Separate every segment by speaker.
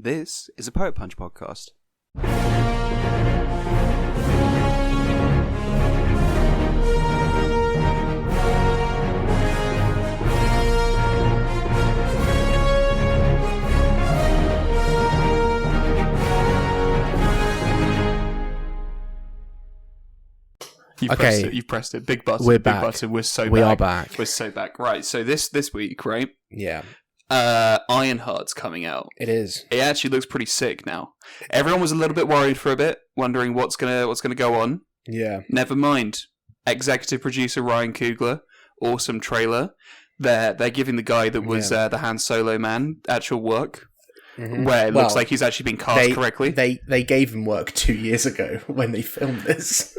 Speaker 1: This is a Poet Punch podcast. You've pressed it. Big button.
Speaker 2: We're
Speaker 1: big
Speaker 2: back.
Speaker 1: Button. We're so
Speaker 2: we
Speaker 1: back.
Speaker 2: are back.
Speaker 1: We're so back. Right. So this week, right?
Speaker 2: Yeah.
Speaker 1: Ironheart's coming out.
Speaker 2: It is.
Speaker 1: It actually looks pretty sick now. Everyone was a little bit worried for a bit, wondering what's gonna go on.
Speaker 2: Yeah.
Speaker 1: Never mind. Executive producer Ryan Coogler. Awesome trailer. They're giving the guy that was the Han Solo man actual work. Mm-hmm. Where it looks like he's actually been cast correctly.
Speaker 2: They gave him work 2 years ago when they filmed this.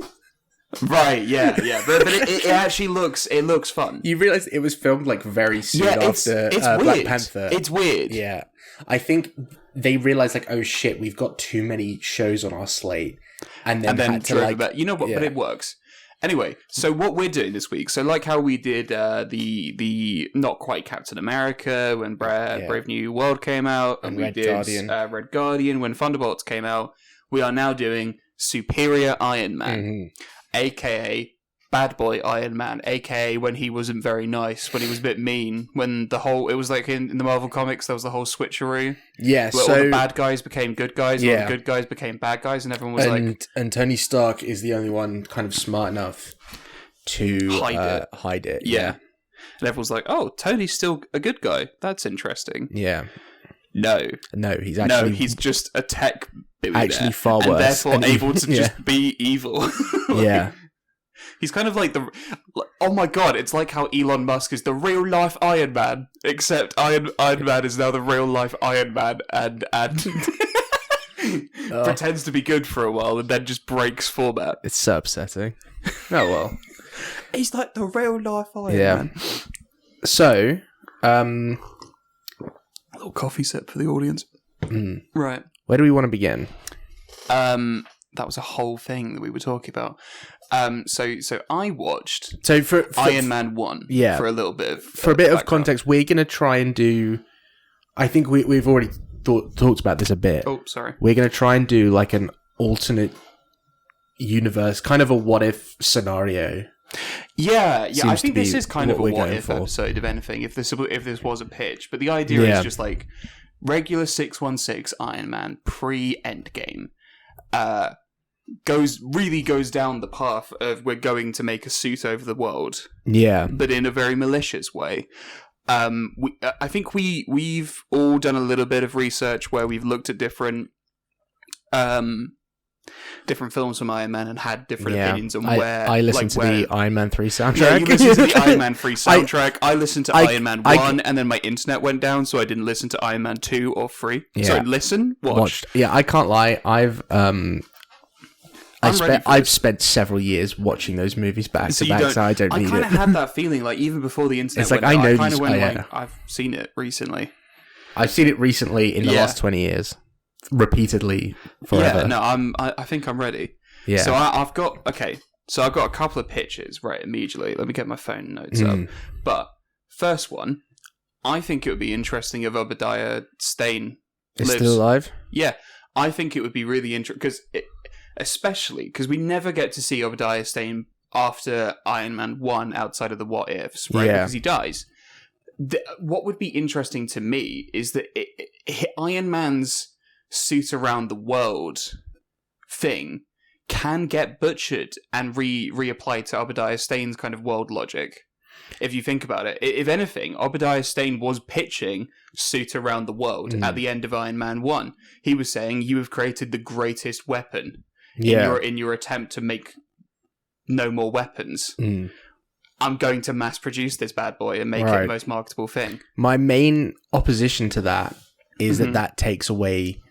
Speaker 1: Right, yeah. But it actually looks fun.
Speaker 2: You realise it was filmed like very soon after Black Panther.
Speaker 1: It's weird.
Speaker 2: Yeah. I think they realised like, oh shit, we've got too many shows on our slate. And then had to like...
Speaker 1: You know what, but it works. Anyway, so what we're doing this week, so like how we did the not quite Captain America when Brave New World came out, and we
Speaker 2: Red
Speaker 1: did Red Guardian when Thunderbolts came out, we are now doing Superior Iron Man, aka Bad Boy Iron Man, aka when he wasn't very nice, when he was a bit mean, when it was like in the Marvel comics, there was the whole switcheroo.
Speaker 2: Yeah,
Speaker 1: where all the bad guys became good guys, and all the good guys became bad guys, and everyone was
Speaker 2: and Tony Stark is the only one kind of smart enough to hide it.
Speaker 1: Yeah. And everyone's like, oh, Tony's still a good guy. That's interesting.
Speaker 2: Yeah.
Speaker 1: No,
Speaker 2: he's
Speaker 1: just a tech billionaire. Actually
Speaker 2: far worse.
Speaker 1: And therefore able to just be evil.
Speaker 2: Yeah.
Speaker 1: He's kind of like oh my god, it's like how Elon Musk is the real life Iron Man, except Iron Man is now the real life Iron Man and pretends to be good for a while and then just breaks format.
Speaker 2: It's so upsetting. Oh well.
Speaker 1: He's like the real life Iron Man.
Speaker 2: So,
Speaker 1: a little coffee sip for the audience. Right.
Speaker 2: Where do we want to begin?
Speaker 1: That was a whole thing that we were talking about. So I watched
Speaker 2: for
Speaker 1: Iron Man 1 for a little bit of
Speaker 2: context. We're going to try and do, I think we've already talked about this a bit.
Speaker 1: Oh, sorry.
Speaker 2: We're going to try and do like an alternate universe, kind of a what if scenario.
Speaker 1: Yeah. I think this is kind of a what if episode, if anything, if this was a pitch. But the idea is just like regular 616 Iron Man pre-Endgame goes down the path of we're going to make a suit over the world. Yeah. But in a very malicious way. I think we've all done a little bit of research where we've looked at different films from Iron Man and had different opinions on where...
Speaker 2: I listened to the Iron Man 3 soundtrack.
Speaker 1: Yeah, you listened to the Iron Man 3 soundtrack. I listened to Iron Man 1 and then my internet went down, so I didn't listen to Iron Man 2 or 3. Yeah. So watched.
Speaker 2: Yeah, I can't lie. I've spent several years watching those movies back to back, so I don't need it.
Speaker 1: I kind of had that feeling, like, even before the internet went down, I kind of went, I've seen it recently.
Speaker 2: I've seen it recently in the last 20 years. Repeatedly, forever.
Speaker 1: Yeah, no, I think I'm ready. Yeah. So I've got a couple of pitches, right, immediately. Let me get my phone notes up. But, first one, I think it would be interesting if Obadiah Stane lives.
Speaker 2: Still alive?
Speaker 1: Yeah. I think it would be really interesting, especially because we never get to see Obadiah Stane after Iron Man 1 outside of the what ifs, right? Yeah. Because he dies. What would be interesting to me is that Iron Man's suit around the world thing can get butchered and reapplied to Obadiah Stane's kind of world logic. If you think about it, if anything, Obadiah Stane was pitching suit around the world at the end of Iron Man 1. He was saying, you have created the greatest weapon in your attempt to make no more weapons. I'm going to mass produce this bad boy and make it the most marketable thing.
Speaker 2: My main opposition to that is that takes away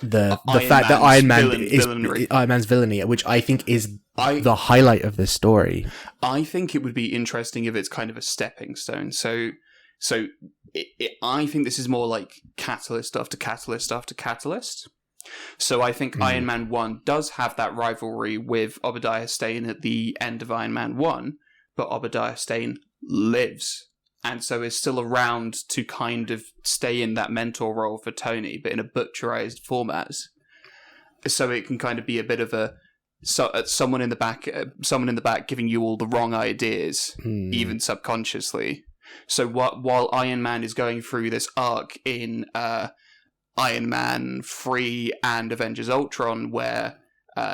Speaker 2: the fact that Iron Man's villainy, which I think is the highlight of this story.
Speaker 1: I think it would be interesting if it's kind of a stepping stone. So I think this is more like catalyst after catalyst after catalyst. So I think Iron Man 1 does have that rivalry with Obadiah Stane at the end of Iron Man 1, but Obadiah Stane lives and so is still around to kind of stay in that mentor role for Tony, but in a butcherized format. So it can kind of be a bit of someone in the back giving you all the wrong ideas, even subconsciously. So while Iron Man is going through this arc in Iron Man 3 and Avengers Ultron, where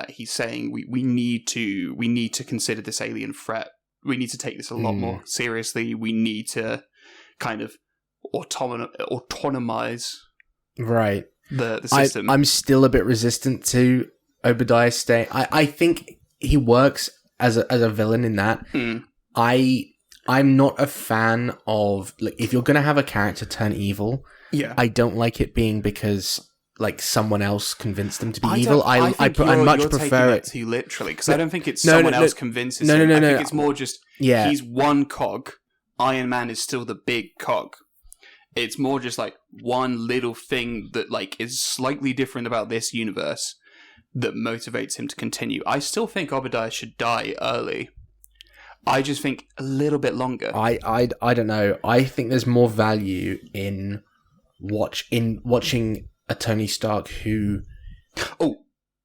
Speaker 1: he's saying we need to consider this alien threat. We need to take this a lot more seriously. We need to kind of autonomize the system.
Speaker 2: I'm still a bit resistant to Obadiah Stane. I think he works as a villain in that. I'm not a fan of, like, if you're gonna have a character turn evil, I don't like it being because like someone else convinced them to be evil. I much prefer it
Speaker 1: too literally, because I don't think it's someone else convinces him. I think it's more just he's one cog. Iron Man is still the big cog. It's more just like one little thing that like is slightly different about this universe that motivates him to continue. I still think Obadiah should die early. I just think a little bit longer.
Speaker 2: I don't know. I think there's more value in watching a Tony Stark who...
Speaker 1: Oh,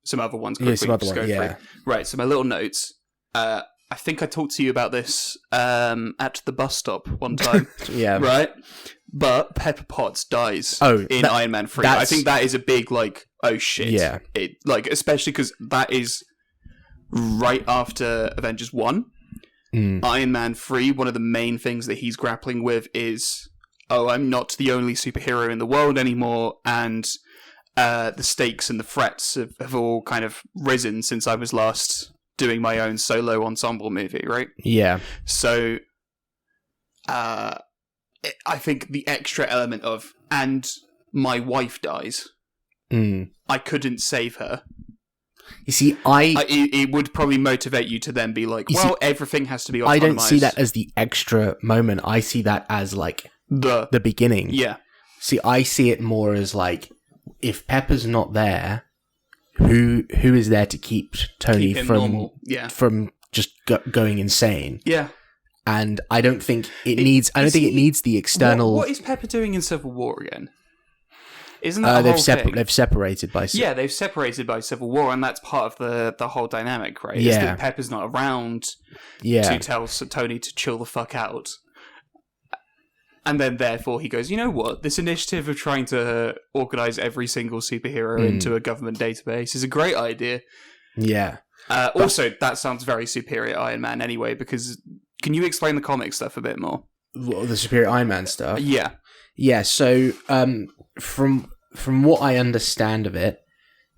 Speaker 1: some other ones quickly.
Speaker 2: Yeah, some other ones, yeah.
Speaker 1: Right, so my little notes. I think I talked to you about this at the bus stop one time.
Speaker 2: Yeah.
Speaker 1: Right? But Pepper Potts dies in Iron Man 3. I think that is a big, like, oh shit.
Speaker 2: Yeah.
Speaker 1: It, like, especially because that is right after Avengers 1. Iron Man 3, one of the main things that he's grappling with is, I'm not the only superhero in the world anymore, and the stakes and the threats have all kind of risen since I was last doing my own solo ensemble movie, right?
Speaker 2: Yeah.
Speaker 1: So, I think the extra element of, and my wife dies, I couldn't save her.
Speaker 2: You see,
Speaker 1: it would probably motivate you to then be like, everything has to be autonomized.
Speaker 2: I don't see that as the extra moment. I see that as like the beginning.
Speaker 1: Yeah.
Speaker 2: See, I see it more as like, if Pepper's not there, who is there to keep Tony from just going insane?
Speaker 1: Yeah.
Speaker 2: And I don't think it needs the external.
Speaker 1: What is Pepper doing in Civil War again? Isn't that the whole thing?
Speaker 2: They've separated by...
Speaker 1: they've separated by Civil War, and that's part of the whole dynamic, right?
Speaker 2: Yeah.
Speaker 1: Is that Pepper's not around to tell Tony to chill the fuck out. And then, therefore, he goes, you know what? This initiative of trying to organize every single superhero into a government database is a great idea.
Speaker 2: Yeah.
Speaker 1: Also, that sounds very Superior Iron Man anyway, because... Can you explain the comic stuff a bit more?
Speaker 2: The Superior Iron Man stuff?
Speaker 1: Yeah.
Speaker 2: Yeah, so from what I understand of it,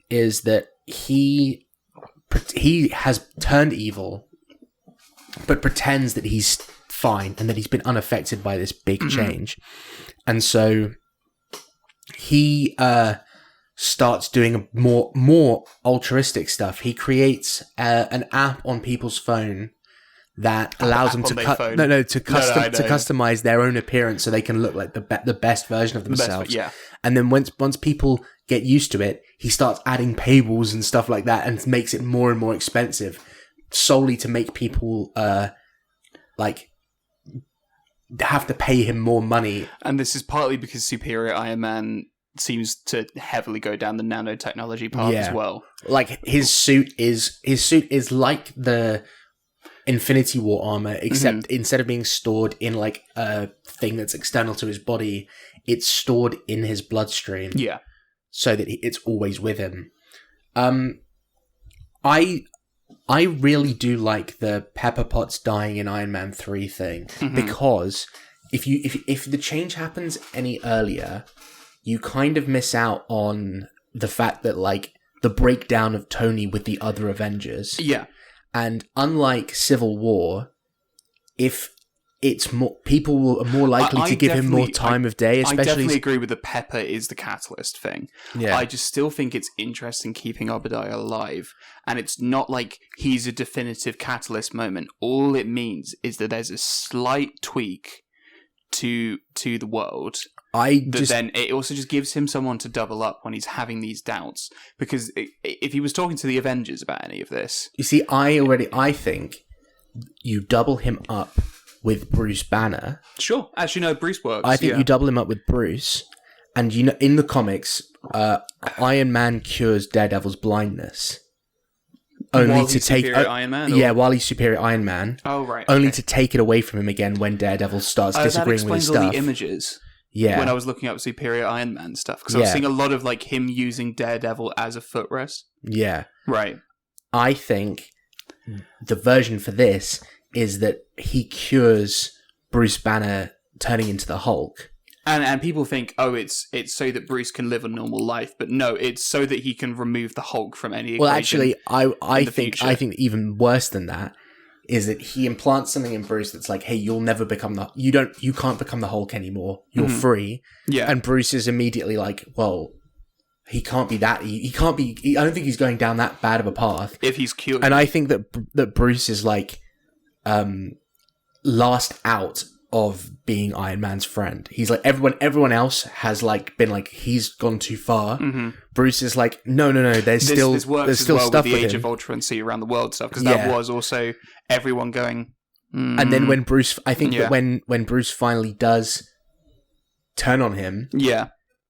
Speaker 2: is that he has turned evil, but pretends that he's fine and that he's been unaffected by this big change. And so he starts doing more altruistic stuff. He creates an app on people's phone that allows them to customize their own appearance so they can look like the best version of themselves. And then once people get used to it, he starts adding paywalls and stuff like that, and makes it more and more expensive, solely to make people like have to pay him more money.
Speaker 1: And this is partly because Superior Iron Man seems to heavily go down the nanotechnology path as well.
Speaker 2: Like his suit is like the Infinity War armor, except instead of being stored in like a thing that's external to his body, it's stored in his bloodstream.
Speaker 1: Yeah.
Speaker 2: So that it's always with him. I really do like the Pepper Potts dying in Iron Man 3 thing, because if the change happens any earlier, you kind of miss out on the fact that like the breakdown of Tony with the other Avengers.
Speaker 1: Yeah.
Speaker 2: And unlike Civil War, if it's more, people are more likely to give him more time of day. Especially, I
Speaker 1: definitely agree with the Pepper is the catalyst thing.
Speaker 2: Yeah.
Speaker 1: I just still think it's interesting keeping Obadiah alive, and it's not like he's a definitive catalyst moment. All it means is that there's a slight tweak to the world. Then it also just gives him someone to double up when he's having these doubts. Because if he was talking to the Avengers about any of this...
Speaker 2: You see, I think you double him up with Bruce Banner.
Speaker 1: Sure. Actually, no, Bruce works.
Speaker 2: I think you double him up with Bruce, and in the comics, Iron Man cures Daredevil's blindness.
Speaker 1: Only to take Iron Man?
Speaker 2: Yeah, while he's Superior Iron Man.
Speaker 1: Oh, right.
Speaker 2: Only to take it away from him again when Daredevil starts disagreeing with his stuff.
Speaker 1: That explains all the images.
Speaker 2: Yeah.
Speaker 1: When I was looking up Superior Iron Man stuff. Because I was seeing a lot of like him using Daredevil as a footrest.
Speaker 2: Yeah.
Speaker 1: Right.
Speaker 2: I think the version for this is that he cures Bruce Banner turning into the Hulk.
Speaker 1: And people think, oh, it's so that Bruce can live a normal life, but no, it's so that he can remove the Hulk from any equation.
Speaker 2: Well, actually, I think even worse than that is that he implants something in Bruce that's like, hey, you'll never become you can't become the Hulk anymore. You're free.
Speaker 1: Yeah.
Speaker 2: And Bruce is immediately like, well, he can't be that. He can't be. I don't think he's going down that bad of a path
Speaker 1: if he's cured.
Speaker 2: And I think that Bruce is like, last out of being Iron Man's friend. He's like, everyone else has like been like, he's gone too far. Mm-hmm. Bruce is like, no, there's still
Speaker 1: stuff with the Age of Ultron See Around the World stuff, because that was also everyone going.
Speaker 2: And then when Bruce, I think that when Bruce finally does turn on him,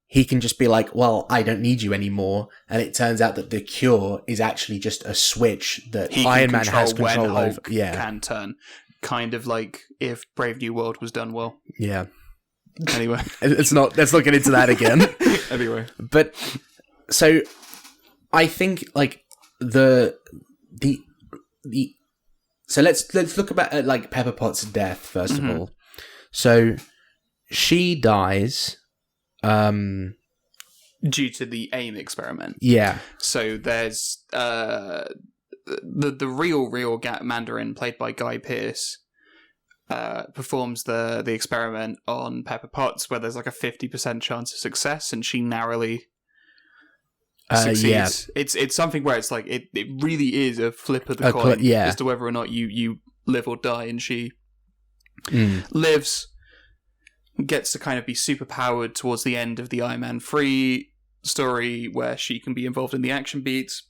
Speaker 2: he can just be like, well, I don't need you anymore. And it turns out that the cure is actually just a switch that Iron Man has control over.
Speaker 1: Can turn. Kind of like if Brave New World was done well.
Speaker 2: Yeah.
Speaker 1: Anyway.
Speaker 2: Let's not get into that again.
Speaker 1: Anyway.
Speaker 2: But, so, I think, like, so let's look at, like, Pepper Potts' death, first of all. So, she dies, due
Speaker 1: to the AIM experiment.
Speaker 2: Yeah.
Speaker 1: So there's the real Mandarin, played by Guy Pearce, performs the experiment on Pepper Potts, where there's like a 50% chance of success, and she narrowly succeeds. It's something where it's like it really is a flip of the coin as to whether or not you live or die, and she lives, gets to kind of be super powered towards the end of the Iron Man 3 story, where she can be involved in the action beats,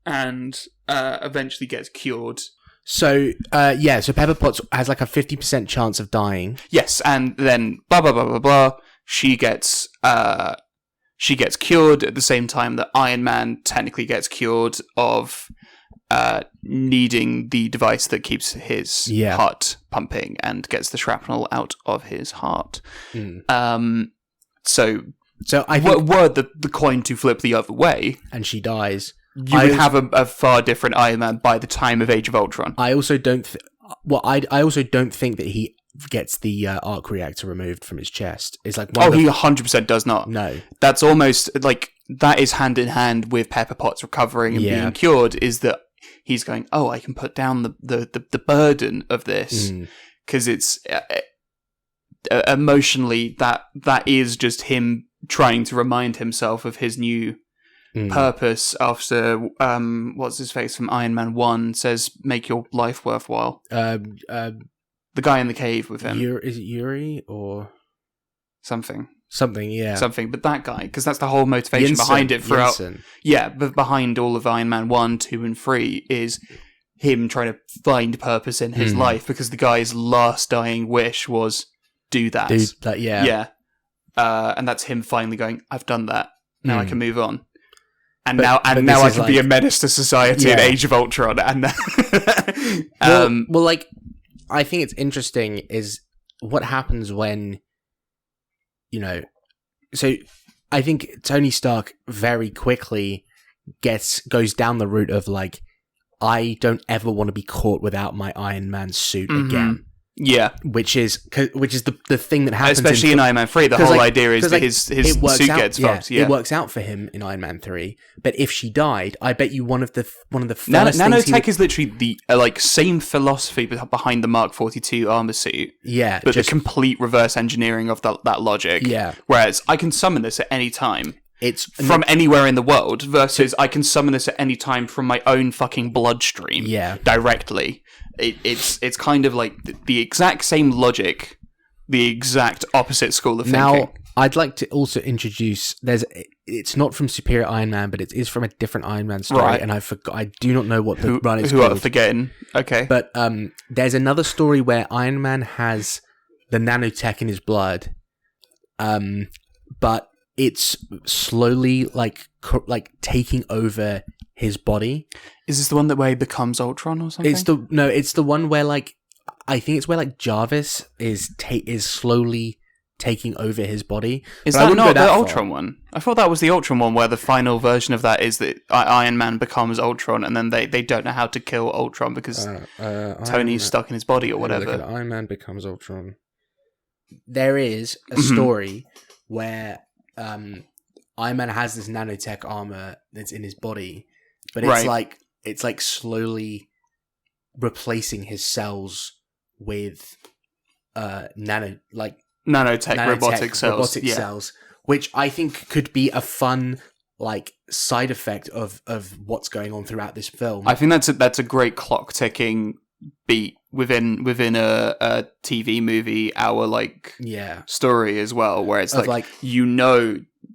Speaker 1: and eventually gets cured.
Speaker 2: So, so Pepper Potts has like a 50% chance of dying.
Speaker 1: Yes, and then blah blah blah blah blah. She gets cured at the same time that Iron Man technically gets cured of needing the device that keeps his heart pumping and gets the shrapnel out of his heart. So I think, were the coin to flip the other way,
Speaker 2: and she dies,
Speaker 1: you would have a far different Iron Man by the time of Age of Ultron.
Speaker 2: I also don't. I also don't think that he gets the arc reactor removed from his chest. It's like
Speaker 1: he 100% does not.
Speaker 2: No,
Speaker 1: that's almost like that is hand in hand with Pepper Potts recovering and being cured. Is that he's going? Oh, I can put down the burden of this, because it's emotionally that is just him trying to remind himself of his new purpose after what's his face from Iron Man 1 says, make your life worthwhile. The guy in the cave with him.
Speaker 2: Is it Yuri or
Speaker 1: something,
Speaker 2: yeah,
Speaker 1: something, but that guy, because that's the whole motivation behind it throughout. But behind all of Iron Man 1, 2 and 3 is him trying to find purpose in his life, because the guy's last dying wish was do that. And that's him finally going, I've done that, now I can move on. And now I can be a menace to society in Age of Ultron. And
Speaker 2: well, like, I think it's interesting is what happens when, so I think Tony Stark very quickly goes down the route of like, I don't ever want to be caught without my Iron Man suit again.
Speaker 1: Yeah,
Speaker 2: which is the thing that happens,
Speaker 1: especially in Iron Man 3. The whole idea is that his suit gets fucked.
Speaker 2: It works out for him in Iron Man 3. But if she died, I bet you one of the first
Speaker 1: nanotech is literally the same philosophy behind the Mark 42 armor suit.
Speaker 2: Yeah,
Speaker 1: but the complete reverse engineering of that logic.
Speaker 2: Yeah,
Speaker 1: whereas I can summon this at any time. It's from anywhere in the world versus I can summon this at any time from my own fucking bloodstream.
Speaker 2: Yeah,
Speaker 1: directly. It's kind of like the exact same logic, the exact opposite school of thinking.
Speaker 2: Now, I'd like to also introduce. It's not from Superior Iron Man, but it is from a different Iron Man story,
Speaker 1: Right.
Speaker 2: and I do not know what the run is
Speaker 1: who
Speaker 2: called.
Speaker 1: I'm forgetting. Okay,
Speaker 2: But there's another story where Iron Man has the nanotech in his blood, but it's slowly like taking over his body.
Speaker 1: is this the one where he becomes Ultron or something?
Speaker 2: It's the one where like I think it's where like Jarvis is slowly taking over his body.
Speaker 1: Is
Speaker 2: But I
Speaker 1: that
Speaker 2: wouldn't
Speaker 1: not
Speaker 2: go
Speaker 1: the
Speaker 2: that far.
Speaker 1: Ultron one? I thought that was the Ultron one, where the final version of that is that Iron Man becomes Ultron, and then they don't know how to kill Ultron because Tony's stuck in his body or whatever.
Speaker 2: Iron Man becomes Ultron. There is a story where Iron Man has this nanotech armor that's in his body, but it's like slowly replacing his cells with
Speaker 1: Nanotech robotic cells,
Speaker 2: which I think could be a fun like side effect of what's going on throughout this film.
Speaker 1: I think that's a great clock ticking beat within a TV movie hour story as well, where it's like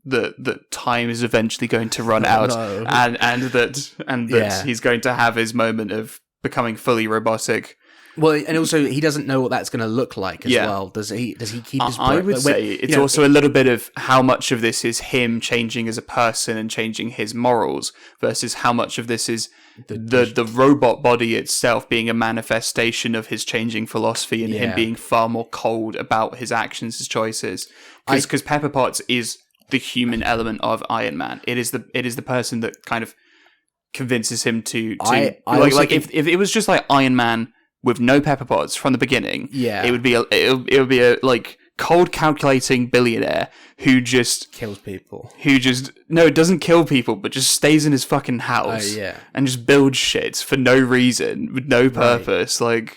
Speaker 1: that time is eventually going to run out, and that he's going to have his moment of becoming fully robotic.
Speaker 2: Well, and also he doesn't know what that's going to look like as well. Does he keep his?
Speaker 1: I would say it's also a little bit of how much of this is him changing as a person and changing his morals versus how much of this is the robot body itself being a manifestation of his changing philosophy and him being far more cold about his actions, his choices. Because Pepper Potts is the human element of Iron Man. It is the person that kind of convinces him to if it was just like Iron Man with no Pepper Potts from the beginning, it would be a like cold calculating billionaire who just
Speaker 2: kills people.
Speaker 1: It doesn't kill people, but just stays in his fucking house and just builds shit for no reason with no purpose. Right. Like,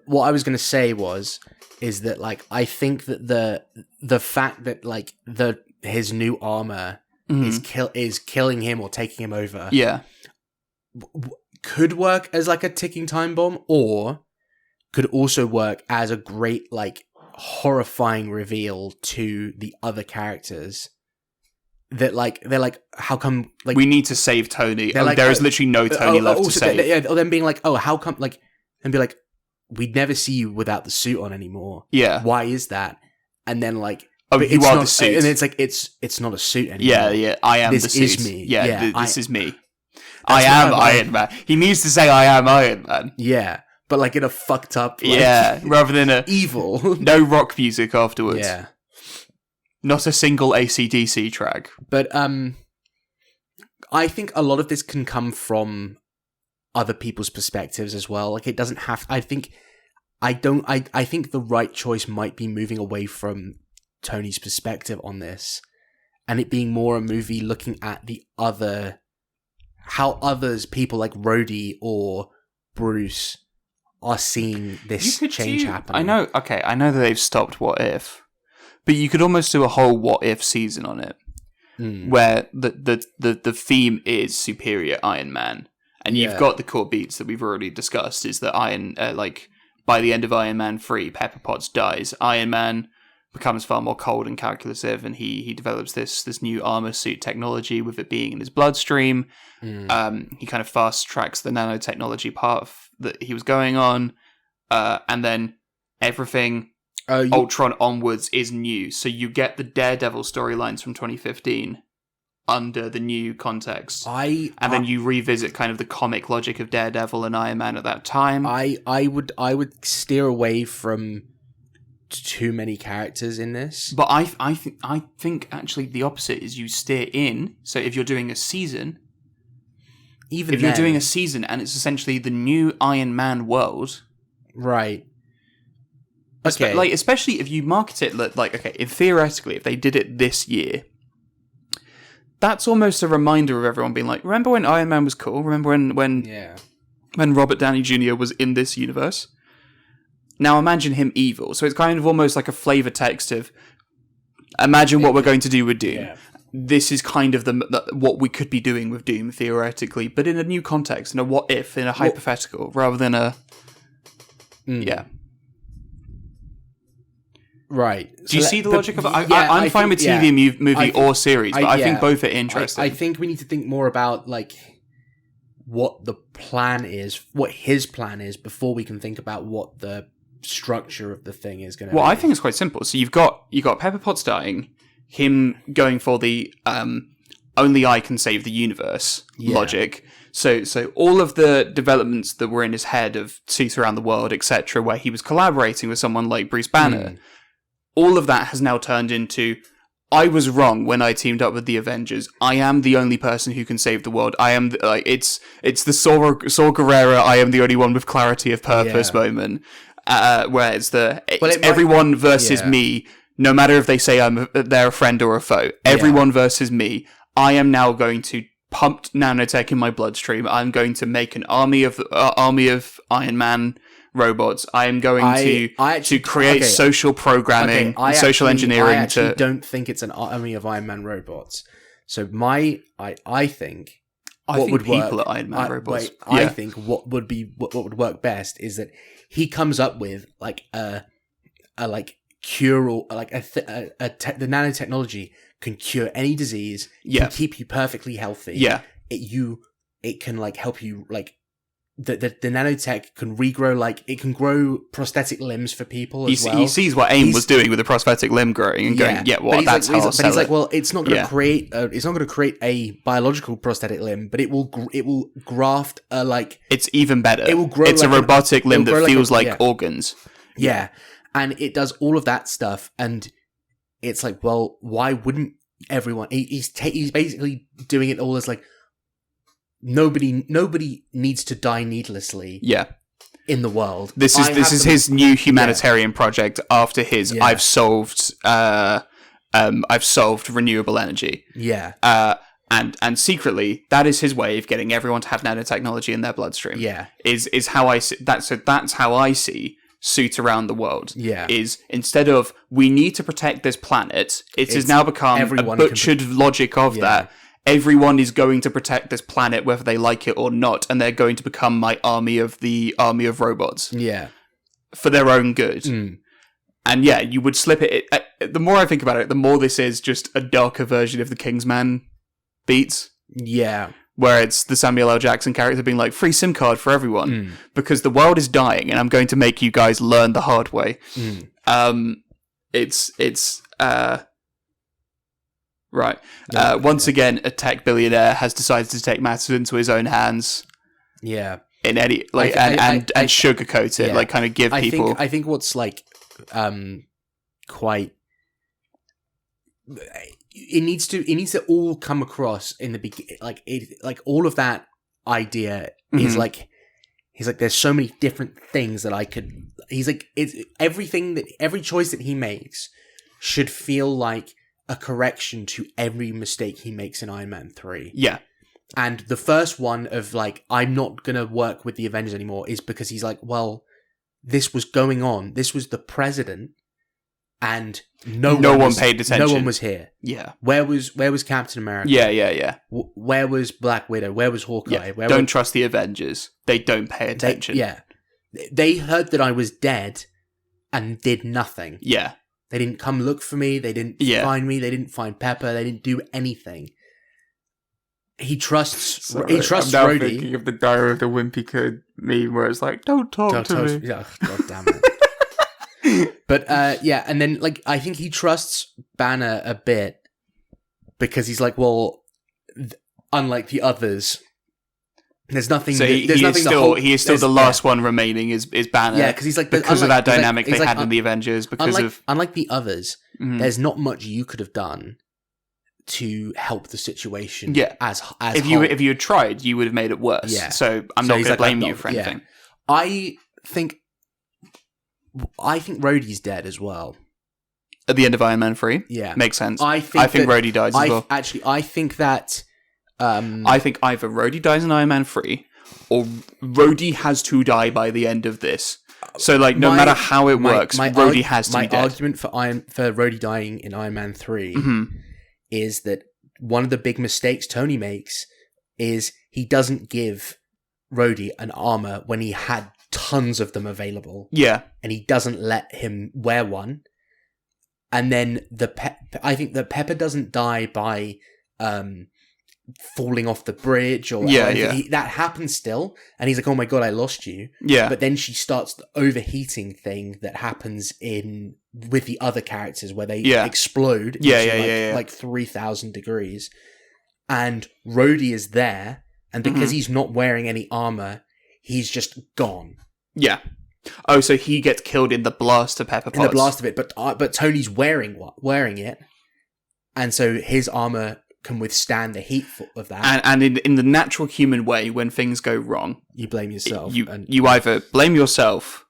Speaker 2: what I was going to say is that like I think that the fact that like his new armor is killing him or taking him over.
Speaker 1: Yeah.
Speaker 2: Could work as like a ticking time bomb, or could also work as a great like horrifying reveal to the other characters that like they're like, how come like
Speaker 1: we need to save Tony? There is literally no Tony left to save.
Speaker 2: Or them being like, oh, how come like, and be like, we'd never see you without the suit on anymore.
Speaker 1: Yeah,
Speaker 2: why is that? And then like,
Speaker 1: you are the suit,
Speaker 2: and it's like it's not a suit anymore.
Speaker 1: Yeah, I am the suit.
Speaker 2: This is me.
Speaker 1: This is me. I am Iron Man. He needs to say I am Iron Man.
Speaker 2: Yeah, but like in a fucked up
Speaker 1: rather than a
Speaker 2: evil.
Speaker 1: No rock music afterwards.
Speaker 2: Yeah.
Speaker 1: Not a single AC/DC track.
Speaker 2: But I think a lot of this can come from other people's perspectives as well. Like it doesn't have I think the right choice might be moving away from Tony's perspective on this and it being more a movie looking at how people like Rhodey or Bruce are seeing this change happening.
Speaker 1: I know that they've stopped What If, but you could almost do a whole What If season on it, where the theme is Superior Iron Man, and you've got the core beats that we've already discussed. Is that by the end of Iron Man 3, Pepper Potts dies. Iron Man becomes far more cold and calculative, and he develops this new armor suit technology with it being in his bloodstream. He kind of fast tracks the nanotechnology path that he was going on, and then everything Ultron onwards is new. So you get the Daredevil storylines from 2015 under the new context, and then you revisit kind of the comic logic of Daredevil and Iron Man at that time.
Speaker 2: I would steer away from too many characters in this,
Speaker 1: but I think actually the opposite is you steer in. So if you're doing a season, you're doing a season and it's essentially the new Iron Man world,
Speaker 2: right? Okay,
Speaker 1: especially if you market it if theoretically if they did it this year, that's almost a reminder of everyone being like, remember when Iron Man was cool? Remember when Robert Downey Jr. was in this universe? Now imagine him evil. So it's kind of almost like a flavor text of imagine what we're going to do with Doom. Yeah. This is kind of what we could be doing with Doom theoretically, but in a new context, in a what if, in a hypothetical, rather than a... Yeah.
Speaker 2: Right.
Speaker 1: Do you see the logic of it? I'm fine with TV movie or series, but I think both are interesting.
Speaker 2: I think we need to think more about like what the plan is, what his plan is, before we can think about what the structure of the thing is going to be.
Speaker 1: Well, I think it's quite simple. So you've got Pepper Potts dying, him going for the only I can save the universe logic. So all of the developments that were in his head of Suits Around the World, etc., where he was collaborating with someone like Bruce Banner, all of that has now turned into, I was wrong when I teamed up with the Avengers. I am the only person who can save the world. I am it's the Saw Gerrera, I am the only one with clarity of purpose moment. Where it's everyone versus me, no matter if they say they're a friend or a foe. Everyone versus me. I am now going to pump nanotech in my bloodstream. I'm going to make an army of Iron Man robots. I am going to create social programming, social engineering.
Speaker 2: I actually don't think it's an army of Iron Man robots. So I think
Speaker 1: people are Iron Man robots.
Speaker 2: I think what would work best is that he comes up with like a cure, or like the nanotechnology can cure any disease. Can keep you perfectly healthy. Yeah, it can like help you like. The nanotech can regrow, like it can grow prosthetic limbs for people as well.
Speaker 1: He sees what AIM was doing with the prosthetic limb growing and going, that's how I'll sell it. But he's like,
Speaker 2: well, it's not going to create a biological prosthetic limb, but it will graft a like.
Speaker 1: It's even better. It will grow. It's like a robotic limb that feels like organs.
Speaker 2: Yeah, and it does all of that stuff, and it's like, well, why wouldn't everyone? He's basically doing it all as like. Nobody needs to die needlessly. Yeah. In the world.
Speaker 1: This is his new humanitarian project after his I've solved renewable energy. Yeah. And secretly that is his way of getting everyone to have nanotechnology in their bloodstream. Yeah. Is how I see that, so that's how I see Suit Around the World. Yeah. Is instead of we need to protect this planet, it has now become a butchered logic of that. Everyone is going to protect this planet whether they like it or not, and they're going to become my army of robots. Yeah. For their own good. And yeah, you would slip it. The more I think about it, the more this is just a darker version of the Kingsman beats. Yeah. Where it's the Samuel L. Jackson character being like, free SIM card for everyone. Because the world is dying and I'm going to make you guys learn the hard way. Right. Once again, a tech billionaire has decided to take matters into his own hands. Yeah. In any and sugarcoat it, like kind of give people.
Speaker 2: I think what's like, quite. It needs to all come across in the beginning. Like all of that idea is like. He's like, there's so many different things that I could. He's like, it's every choice that he makes should feel like a correction to every mistake he makes in Iron Man 3. Yeah. And the first one of like, I'm not going to work with the Avengers anymore is because he's like, well, this was going on. This was the president and no one paid attention. No one was here. Yeah. Where was Captain America?
Speaker 1: Yeah.
Speaker 2: Where was Black Widow? Where was Hawkeye?
Speaker 1: Yeah. Don't trust the Avengers. They don't pay attention.
Speaker 2: They heard that I was dead and did nothing. Yeah. They didn't come look for me. They didn't find me. They didn't find Pepper. They didn't do anything. He trusts. He trusts
Speaker 1: I'm now
Speaker 2: Rhodey.
Speaker 1: Thinking of the Diary of the Wimpy Kid meme where it's like, don't talk to me.
Speaker 2: Yeah, God damn it. But and then like I think he trusts Banner a bit because he's like, well, unlike the others. There's nothing.
Speaker 1: So he is still the last one remaining is Banner.
Speaker 2: Yeah, because he's like
Speaker 1: because of that dynamic they had in the Avengers.
Speaker 2: Unlike the others, there's not much you could have done to help the situation. Yeah, as
Speaker 1: if you had tried, you would have made it worse. Yeah. So I'm not going to blame you for anything.
Speaker 2: I think Rhodey's dead as well.
Speaker 1: At the end of Iron Man 3? Yeah, makes sense. I think Rhodey dies as well.
Speaker 2: Actually, I think that.
Speaker 1: I think either Rhodey dies in Iron Man 3, or Rhodey has to die by the end of this. So, like, no matter how it works, Rhodey has to be dead.
Speaker 2: My argument for Rhodey dying in Iron Man 3 is that one of the big mistakes Tony makes is he doesn't give Rhodey an armor when he had tons of them available. Yeah. And he doesn't let him wear one. And then I think that Pepper doesn't die by falling off the bridge or anything. That happens still, and he's like, "Oh my god, I lost you."
Speaker 1: Yeah.
Speaker 2: But then she starts the overheating thing that happens with the other characters where they explode. Like 3,000 degrees, and Rhodey is there, and because he's not wearing any armor, he's just gone.
Speaker 1: Yeah. Oh, so he gets killed in the blast of Pepper Potts.
Speaker 2: In the blast of it, but Tony's wearing it, and so his armor can withstand the heat of that.
Speaker 1: And in the natural human way, when things go wrong,
Speaker 2: you blame yourself.
Speaker 1: You either blame yourself,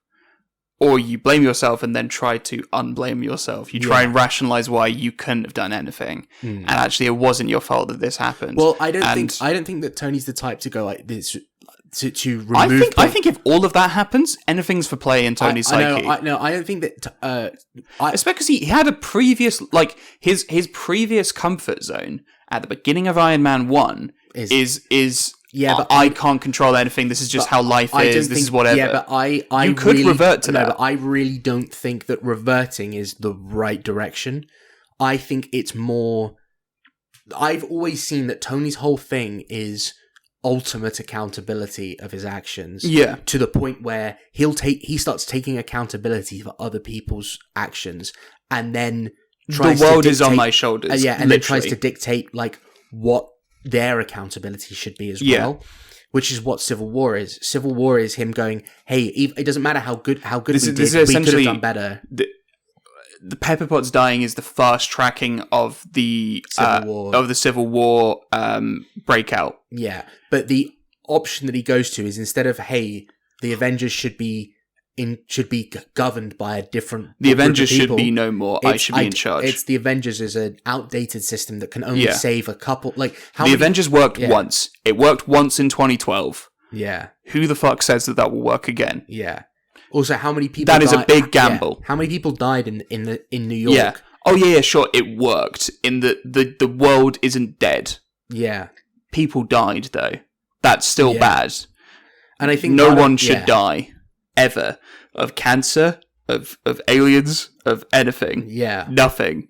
Speaker 1: or you blame yourself and then try to unblame yourself. You try and rationalize why you couldn't have done anything, and actually it wasn't your fault that this happened.
Speaker 2: Well, I don't think that Tony's the type to go like this. To remove.
Speaker 1: I think if all of that happens, anything's for play in Tony's psyche.
Speaker 2: I don't think that.
Speaker 1: Especially because he had a previous, like his previous comfort zone at the beginning of Iron Man 1 is but I can't control anything. This is just how life is. This is whatever.
Speaker 2: Yeah, but
Speaker 1: you could revert to that.
Speaker 2: But I really don't think that reverting is the right direction. I think it's more. I've always seen that Tony's whole thing is ultimate accountability of his actions.
Speaker 1: Yeah.
Speaker 2: To the point where he starts taking accountability for other people's actions, and then tries
Speaker 1: the world is on my shoulders.
Speaker 2: And then tries to dictate like what their accountability should be as well. Which is what Civil War is. Civil War is him going, "Hey, it doesn't matter how good we did. We could have done better."
Speaker 1: The Pepper Potts dying is the fast tracking of the Civil War breakout.
Speaker 2: Yeah, but the option that he goes to is instead of the Avengers should be governed by a different.
Speaker 1: The Avengers should be no more. I should be in charge.
Speaker 2: It's the Avengers is an outdated system that can only save a couple. Like
Speaker 1: Avengers worked once. It worked once in 2012.
Speaker 2: Yeah.
Speaker 1: Who the fuck says that will work again?
Speaker 2: Yeah. Also, how many people?
Speaker 1: That is a big gamble.
Speaker 2: Yeah. How many people died in New York?
Speaker 1: Yeah. Oh yeah, sure. It worked. In the world isn't dead.
Speaker 2: Yeah.
Speaker 1: People died though. That's still bad. And
Speaker 2: I think
Speaker 1: no one should die ever of cancer, of aliens, of anything.
Speaker 2: Yeah.
Speaker 1: Nothing.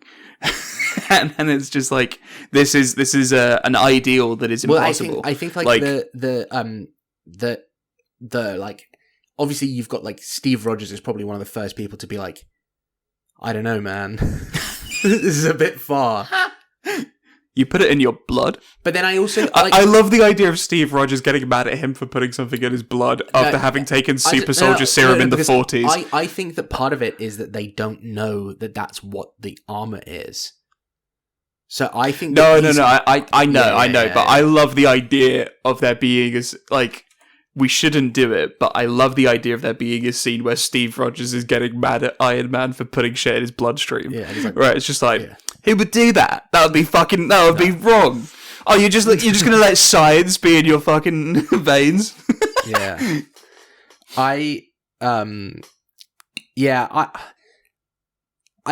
Speaker 1: and it's just like this is an ideal that is impossible.
Speaker 2: Well, I think like the like. Obviously, you've got, like, Steve Rogers is probably one of the first people to be like, I don't know, man. This is a bit far.
Speaker 1: You put it in your blood?
Speaker 2: But then I also...
Speaker 1: I love the idea of Steve Rogers getting mad at him for putting something in his blood after having taken super soldier serum in the 40s.
Speaker 2: I think that part of it is that they don't know that that's what the armor is. So I think...
Speaker 1: I know. But I love the idea of there being as, like... We shouldn't do it, but I love the idea of there being a scene where Steve Rogers is getting mad at Iron Man for putting shit in his bloodstream.
Speaker 2: Yeah, like,
Speaker 1: right. It's just like, who would do that? That would be be wrong. Oh, you're just gonna let science be in your fucking veins?
Speaker 2: Yeah. I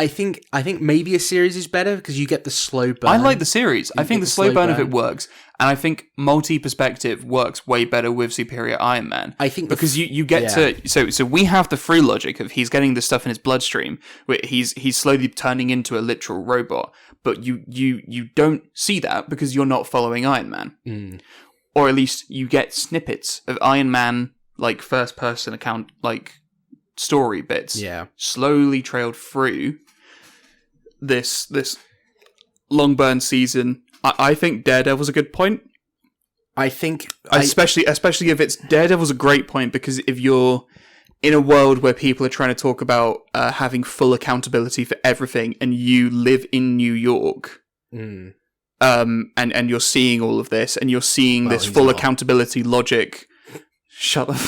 Speaker 2: think maybe a series is better because you get the slow burn.
Speaker 1: I like the series. I think the slow burn of it works, and I think multi-perspective works way better with Superior Iron Man.
Speaker 2: I think
Speaker 1: because you get to so we have the free logic of he's getting the stuff in his bloodstream, where he's slowly turning into a literal robot, but you don't see that because you're not following Iron Man, or at least you get snippets of Iron Man like first person account like. Story bits slowly trailed through this long burn season. I think Daredevil's a good point.
Speaker 2: I think
Speaker 1: especially if it's Daredevil's a great point because if you're in a world where people are trying to talk about having full accountability for everything and you live in New York and you're seeing all of this and you're seeing this full accountability logic. Shut up.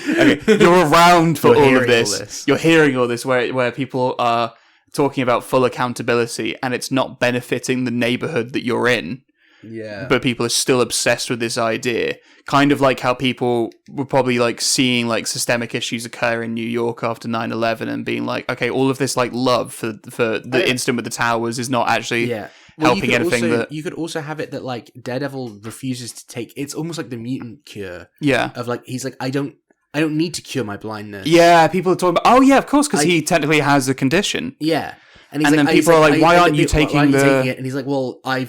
Speaker 1: Okay, you're around for all of this. You're hearing all this where people are talking about full accountability and it's not benefiting the neighborhood that you're in.
Speaker 2: Yeah.
Speaker 1: But people are still obsessed with this idea. Kind of like how people were probably like seeing like systemic issues occur in New York after 9/11 and being like, okay, all of this like love for the incident with the towers is not actually helping anything.
Speaker 2: You could also have it that like Daredevil refuses to take. It's almost like the mutant cure.
Speaker 1: Yeah.
Speaker 2: Of like he's like I don't. I don't need to cure my blindness.
Speaker 1: Yeah, people are talking about, oh yeah, of course, because he technically has a condition.
Speaker 2: Yeah.
Speaker 1: And then people are like, why aren't you taking
Speaker 2: it? And he's like, well, I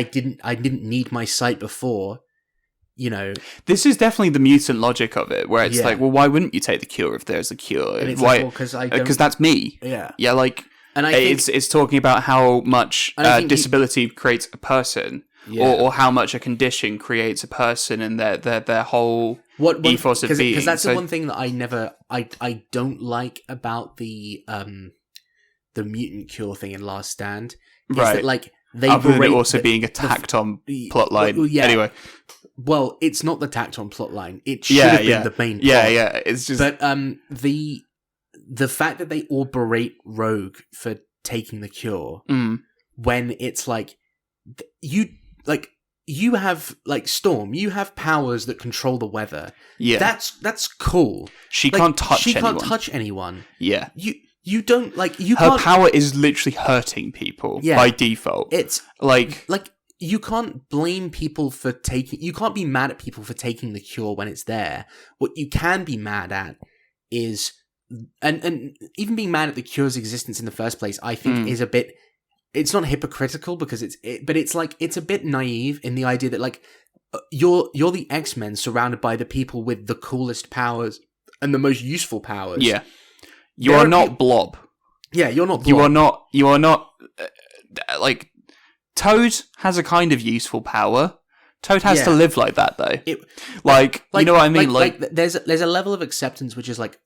Speaker 2: didn't need my sight before, you know.
Speaker 1: This is definitely the mutant logic of it, where it's like, well, why wouldn't you take the cure if there's a cure?
Speaker 2: And it's
Speaker 1: why?
Speaker 2: Because
Speaker 1: that's me.
Speaker 2: Yeah.
Speaker 1: Yeah, like, and I think, it's talking about how much disability creates a person, or how much a condition creates a person, and their whole ethos of being.
Speaker 2: Because that's the one thing that I don't like about the mutant cure thing in Last Stand. Is that, like, they
Speaker 1: other than it also being a tacked on plotline.
Speaker 2: Well, yeah.
Speaker 1: Anyway.
Speaker 2: Well, it's not the tacked on plotline. It should have been the main plot.
Speaker 1: Yeah. It's just...
Speaker 2: But the fact that they all berate Rogue for taking the cure, when it's like, you have, like, Storm, you have powers that control the weather. Yeah. That's cool.
Speaker 1: She can't touch anyone.
Speaker 2: She can't touch anyone.
Speaker 1: Yeah.
Speaker 2: You don't, like, you
Speaker 1: Her
Speaker 2: can't...
Speaker 1: power is literally hurting people by default.
Speaker 2: It's... Like, you can't blame people for taking... You can't be mad at people for taking the cure when it's there. What you can be mad at is... And even being mad at the cure's existence in the first place, I think is a bit... It's not hypocritical, because but it's like, it's a bit naive in the idea that, like, you're the X-Men surrounded by the people with the coolest powers and the most useful powers.
Speaker 1: Yeah. You are not Blob.
Speaker 2: Yeah, you're not Blob.
Speaker 1: You are not like, Toad has a kind of useful power. Toad has to live like that, though. You know what I mean? Like
Speaker 2: there's a level of acceptance which is like,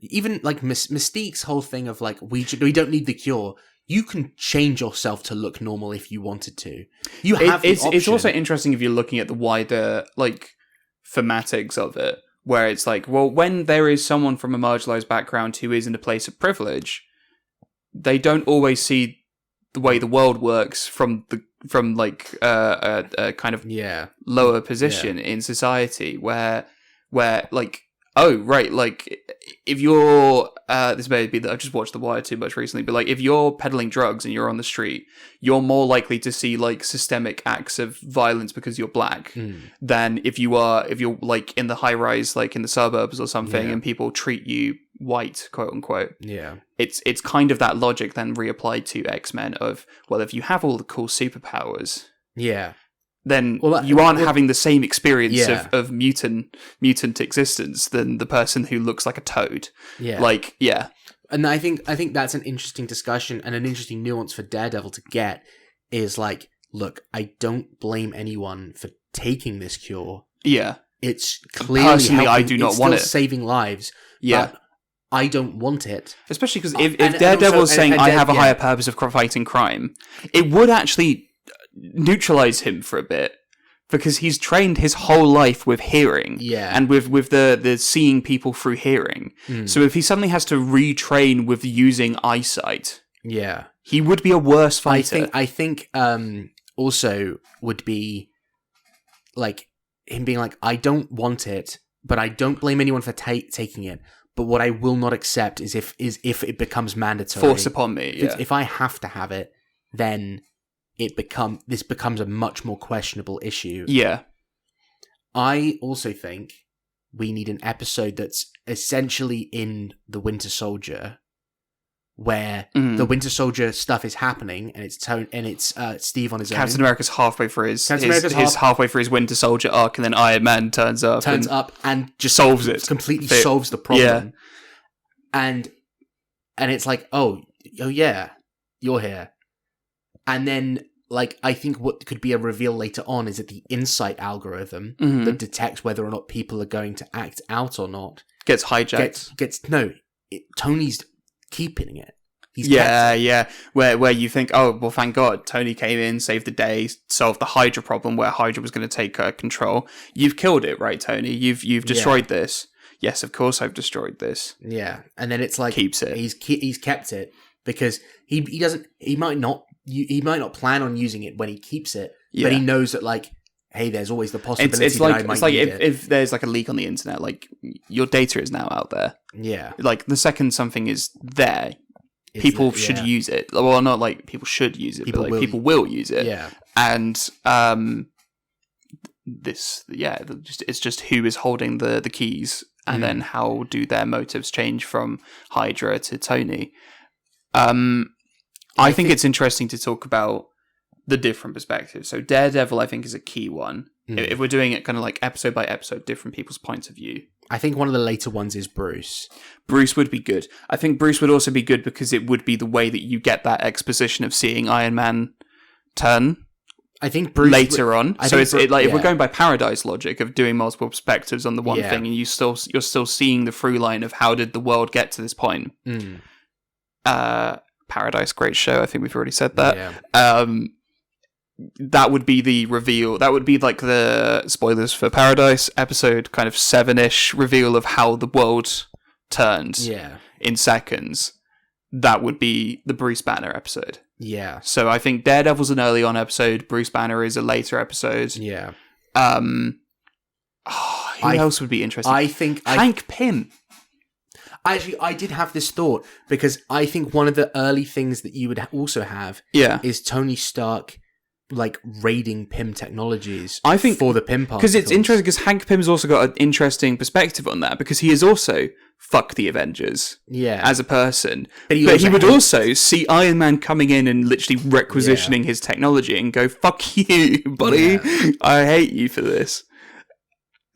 Speaker 2: even like Mystique's whole thing of like, we don't need the cure. You can change yourself to look normal if you wanted to. You have the option.
Speaker 1: It's also interesting if you're looking at the wider, like, thematics of it, where it's like, well, when there is someone from a marginalized background who is in a place of privilege, they don't always see the way the world works from a kind of lower position in society, where like, oh right, like, if you're this may be that I've just watched The Wire too much recently, but like, if you're peddling drugs and you're on the street, you're more likely to see, like, systemic acts of violence because you're black than if you're like in the high rise, like in the suburbs or something, and people treat you white, quote unquote.
Speaker 2: Yeah.
Speaker 1: It's kind of that logic then reapplied to X-Men of, well, if you have all the cool superpowers, then you aren't having the same experience of mutant existence than the person who looks like a toad. Yeah. Like, yeah.
Speaker 2: And I think that's an interesting discussion and an interesting nuance for Daredevil to get, is like, look, I don't blame anyone for taking this cure.
Speaker 1: Yeah.
Speaker 2: It's clearly
Speaker 1: personally, I do not want it.
Speaker 2: Saving lives. Yeah. But I don't want it.
Speaker 1: Especially because if Daredevil is saying, I have a higher purpose of fighting crime, it would actually neutralize him for a bit, because he's trained his whole life with hearing, and with the seeing people through hearing. So if he suddenly has to retrain with using eyesight, he would be a worse fighter.
Speaker 2: I think also would be like him being like, I don't want it, but I don't blame anyone for taking it. But what I will not accept is if it becomes mandatory,
Speaker 1: forced upon me.
Speaker 2: If I have to have it, then this becomes a much more questionable issue.
Speaker 1: Yeah.
Speaker 2: I also think we need an episode that's essentially in the Winter Soldier, where the Winter Soldier stuff is happening, and it's Steve on his own.
Speaker 1: Captain America's halfway for his halfway for his Winter Soldier arc, and then Iron Man turns up
Speaker 2: and just
Speaker 1: solves it,
Speaker 2: completely solves the problem. And it's like, oh yeah, you're here. And then, like, I think what could be a reveal later on is that the insight algorithm that detects whether or not people are going to act out or not
Speaker 1: gets hijacked.
Speaker 2: Tony's keeping it. He's
Speaker 1: where you think, oh well, thank God Tony came in, saved the day, solved the Hydra problem where Hydra was going to take control. You've killed it, right, Tony? You've destroyed this. Yes, of course I've destroyed this.
Speaker 2: Yeah, and then it's like,
Speaker 1: keeps it.
Speaker 2: He's kept it because he doesn't. He might not plan on using it when he keeps it, but he knows that, like, hey, there's always the possibility
Speaker 1: it's like if there's like a leak on the internet, like, your data is now out there.
Speaker 2: Yeah.
Speaker 1: Like, the second something is there, people should use it. Well, not like people should use it, people will use it.
Speaker 2: Yeah.
Speaker 1: And it's just who is holding the keys and then how do their motives change from Hydra to Tony. I think it's interesting to talk about the different perspectives. So Daredevil, I think, is a key one. If we're doing it kind of like episode by episode, different people's points of view.
Speaker 2: I think one of the later ones is Bruce.
Speaker 1: Bruce would be good. I think Bruce would also be good because it would be the way that you get that exposition of seeing Iron Man turn.
Speaker 2: I think Bruce
Speaker 1: later on. So it's if we're going by Paradise logic of doing multiple perspectives on the one thing, and you're still seeing the through line of how did the world get to this point. Paradise, great show. I think we've already said that. Yeah. That would be the reveal. That would be like the spoilers for Paradise episode, kind of 7-ish reveal of how the world turned in seconds. That would be the Bruce Banner episode.
Speaker 2: Yeah.
Speaker 1: So I think Daredevil's an early on episode. Bruce Banner is a later episode.
Speaker 2: Yeah.
Speaker 1: Who else would be interesting?
Speaker 2: I think
Speaker 1: Hank Pym.
Speaker 2: Actually, I did have this thought because I think one of the early things that you would also have is Tony Stark like raiding Pym Technologies for the Pym particles.
Speaker 1: Because it's interesting because Hank Pym's also got an interesting perspective on that because he is also fuck the Avengers as a person. But he would also see Iron Man coming in and literally requisitioning his technology and go, fuck you, buddy. Yeah. I hate you for this.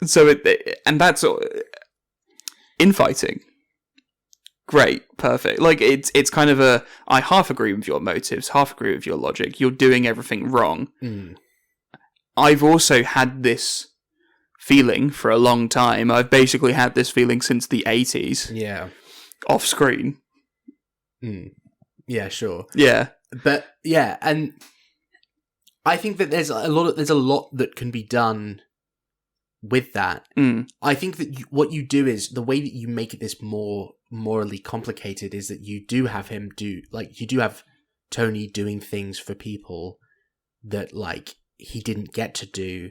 Speaker 1: So, and that's infighting. Great, perfect. Like it's kind of I half agree with your motives, half agree with your logic. You're doing everything wrong. I've also had this feeling for a long time. I've basically had this feeling since the 80s.
Speaker 2: Yeah.
Speaker 1: Off screen.
Speaker 2: Yeah, sure.
Speaker 1: Yeah.
Speaker 2: But yeah, and I think that there's a lot that can be done with that. I think that what you do is the way that you make this more morally complicated is that you do have him you do have Tony doing things for people that like he didn't get to do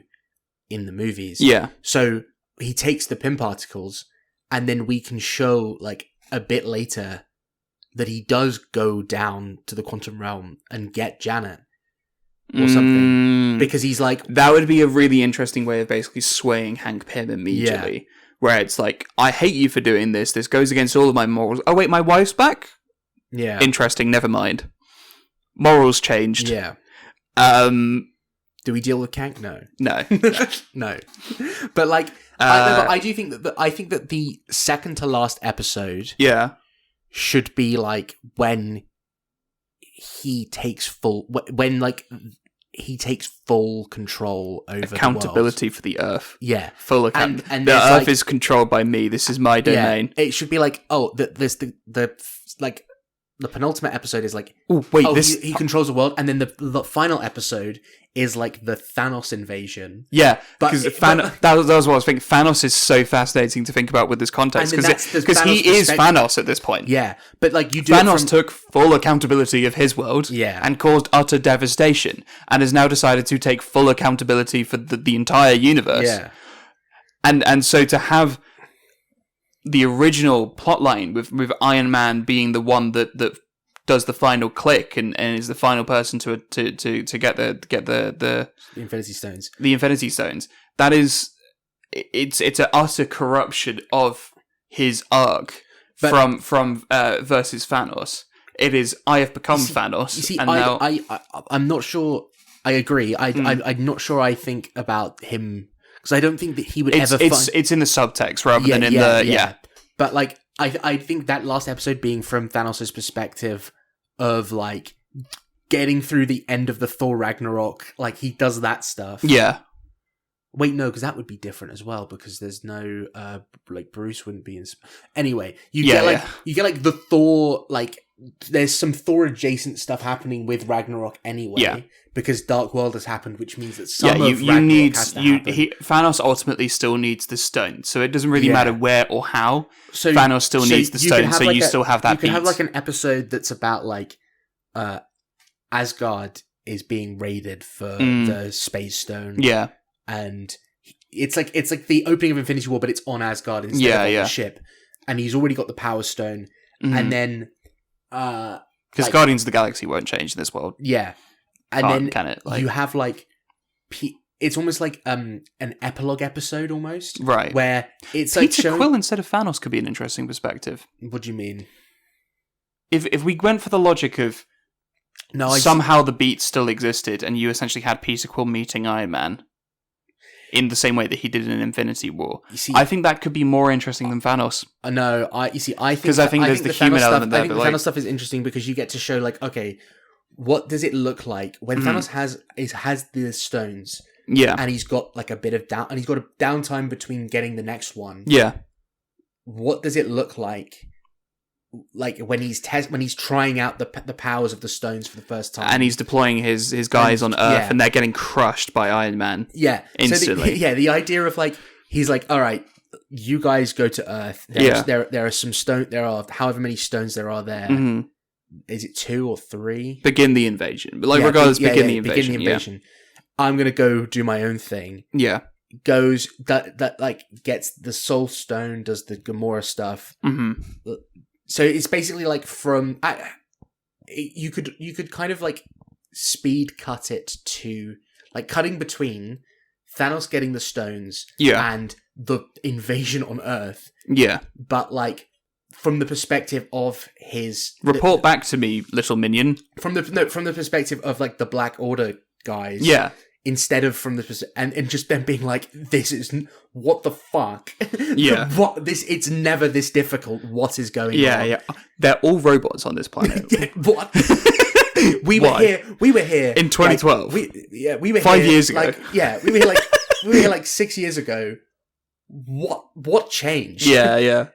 Speaker 2: in the movies.
Speaker 1: Yeah.
Speaker 2: So he takes the Pym particles and then we can show like a bit later that he does go down to the quantum realm and get Janet or something because he's like...
Speaker 1: That would be a really interesting way of basically swaying Hank Pym immediately. Yeah. Where it's like, I hate you for doing this. This goes against all of my morals. Oh, wait, my wife's back?
Speaker 2: Yeah.
Speaker 1: Interesting, never mind. Morals changed.
Speaker 2: Yeah. Do we deal with Kank? No.
Speaker 1: No.
Speaker 2: No. But, like, I do think that the second to last episode should be, like, when he takes full control over
Speaker 1: accountability
Speaker 2: the world.
Speaker 1: For the Earth.
Speaker 2: Yeah,
Speaker 1: full accountability. And the Earth is controlled by me. This is my domain.
Speaker 2: It should be like, there's the penultimate episode is like, he controls the world, and then the final episode is like the Thanos invasion.
Speaker 1: Yeah, because that was what I was thinking. Thanos is so fascinating to think about with this context because he is Thanos at this point.
Speaker 2: Yeah, but like
Speaker 1: Thanos took full accountability of his world, and caused utter devastation, and has now decided to take full accountability for the entire universe.
Speaker 2: Yeah,
Speaker 1: and so to have the original plotline with Iron Man being the one that does the final click and is the final person to get the
Speaker 2: Infinity Stones.
Speaker 1: The Infinity Stones. That is, it's an utter corruption of his arc from versus Thanos. It is, I have become Thanos.
Speaker 2: You see,
Speaker 1: and now
Speaker 2: I'm not sure. I agree. I'm not sure. I think about him. Because I don't think that he would ever find...
Speaker 1: It's in the subtext rather than in the...
Speaker 2: But, like, I think that last episode being from Thanos' perspective of, like, getting through the end of the Thor Ragnarok, like, he does that stuff.
Speaker 1: Yeah.
Speaker 2: Wait, no, because that would be different as well, because there's no... like, Bruce wouldn't be in... Anyway, you get, like, the Thor, like... There's some Thor-adjacent stuff happening with Ragnarok anyway, because Dark World has happened, which means that some of Ragnarok has to happen.
Speaker 1: Thanos ultimately still needs the stone, so it doesn't really matter where or how. So Thanos still needs the stone, so you still have that beat.
Speaker 2: You can have like an episode that's about like Asgard is being raided for the Space Stone.
Speaker 1: Yeah,
Speaker 2: and it's like the opening of Infinity War, but it's on Asgard instead of on the ship, and he's already got the Power Stone, and then.
Speaker 1: Because Guardians of the Galaxy won't change in this world.
Speaker 2: Yeah. And then
Speaker 1: can it? Like...
Speaker 2: you have like it's almost like an epilogue episode almost,
Speaker 1: right?
Speaker 2: Where it's
Speaker 1: Peter
Speaker 2: like showing...
Speaker 1: Quill instead of Thanos could be an interesting perspective.
Speaker 2: What do you mean?
Speaker 1: If we went for the logic of somehow the beat still existed, and you essentially had Peter Quill meeting Iron Man in the same way that he did in Infinity War, I think that could be more interesting than Thanos.
Speaker 2: No, I think
Speaker 1: because I think there's the human element there.
Speaker 2: I think the Thanos stuff is interesting because you get to show like, okay, what does it look like when Thanos has the stones?
Speaker 1: Yeah,
Speaker 2: and he's got like a bit of down, and he's got a downtime between getting the next one.
Speaker 1: Yeah,
Speaker 2: what does it look like? Like when he's trying out the powers of the stones for the first time,
Speaker 1: and he's deploying his guys on Earth, and they're getting crushed by Iron Man.
Speaker 2: Yeah,
Speaker 1: instantly.
Speaker 2: So the idea of like he's like, all right, you guys go to Earth. There are some stone. There are however many stones there are there. Mm-hmm. Is it 2 or 3?
Speaker 1: Begin the invasion, but like regardless, begin the invasion.
Speaker 2: Begin the invasion. I'm gonna go do my own thing.
Speaker 1: Yeah.
Speaker 2: Goes that like gets the Soul Stone, does the Gamora stuff.
Speaker 1: Mm-hmm.
Speaker 2: So it's basically like you could kind of like speed cut it to like cutting between Thanos getting the stones and the invasion on Earth.
Speaker 1: Yeah.
Speaker 2: But like from the perspective of his
Speaker 1: report back to me, little minion.
Speaker 2: From the perspective of like the Black Order guys.
Speaker 1: Yeah.
Speaker 2: Instead of from the and just them being like, this is what the fuck.
Speaker 1: Yeah.
Speaker 2: It's never this difficult. What is going on?
Speaker 1: Yeah. They're all robots on this planet.
Speaker 2: What? We were here
Speaker 1: in 2012.
Speaker 2: Like, we were
Speaker 1: 5
Speaker 2: here,
Speaker 1: years ago.
Speaker 2: We were here like 6 years ago. What changed?
Speaker 1: Yeah.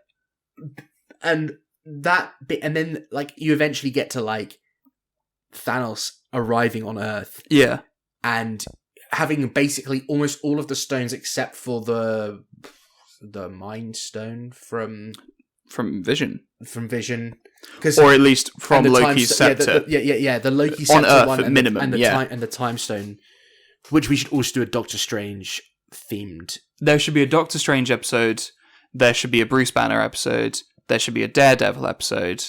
Speaker 2: And that bit, and then like you eventually get to like Thanos arriving on Earth.
Speaker 1: Yeah.
Speaker 2: And having basically almost all of the stones except for the Mind Stone from
Speaker 1: Vision.
Speaker 2: From Vision.
Speaker 1: Or at least from Loki's scepter.
Speaker 2: The Loki scepter
Speaker 1: on Earth
Speaker 2: one
Speaker 1: at minimum,
Speaker 2: and the Time Stone, which we should also do a Doctor Strange themed.
Speaker 1: There should be a Doctor Strange episode. There should be a Bruce Banner episode. There should be a Daredevil episode.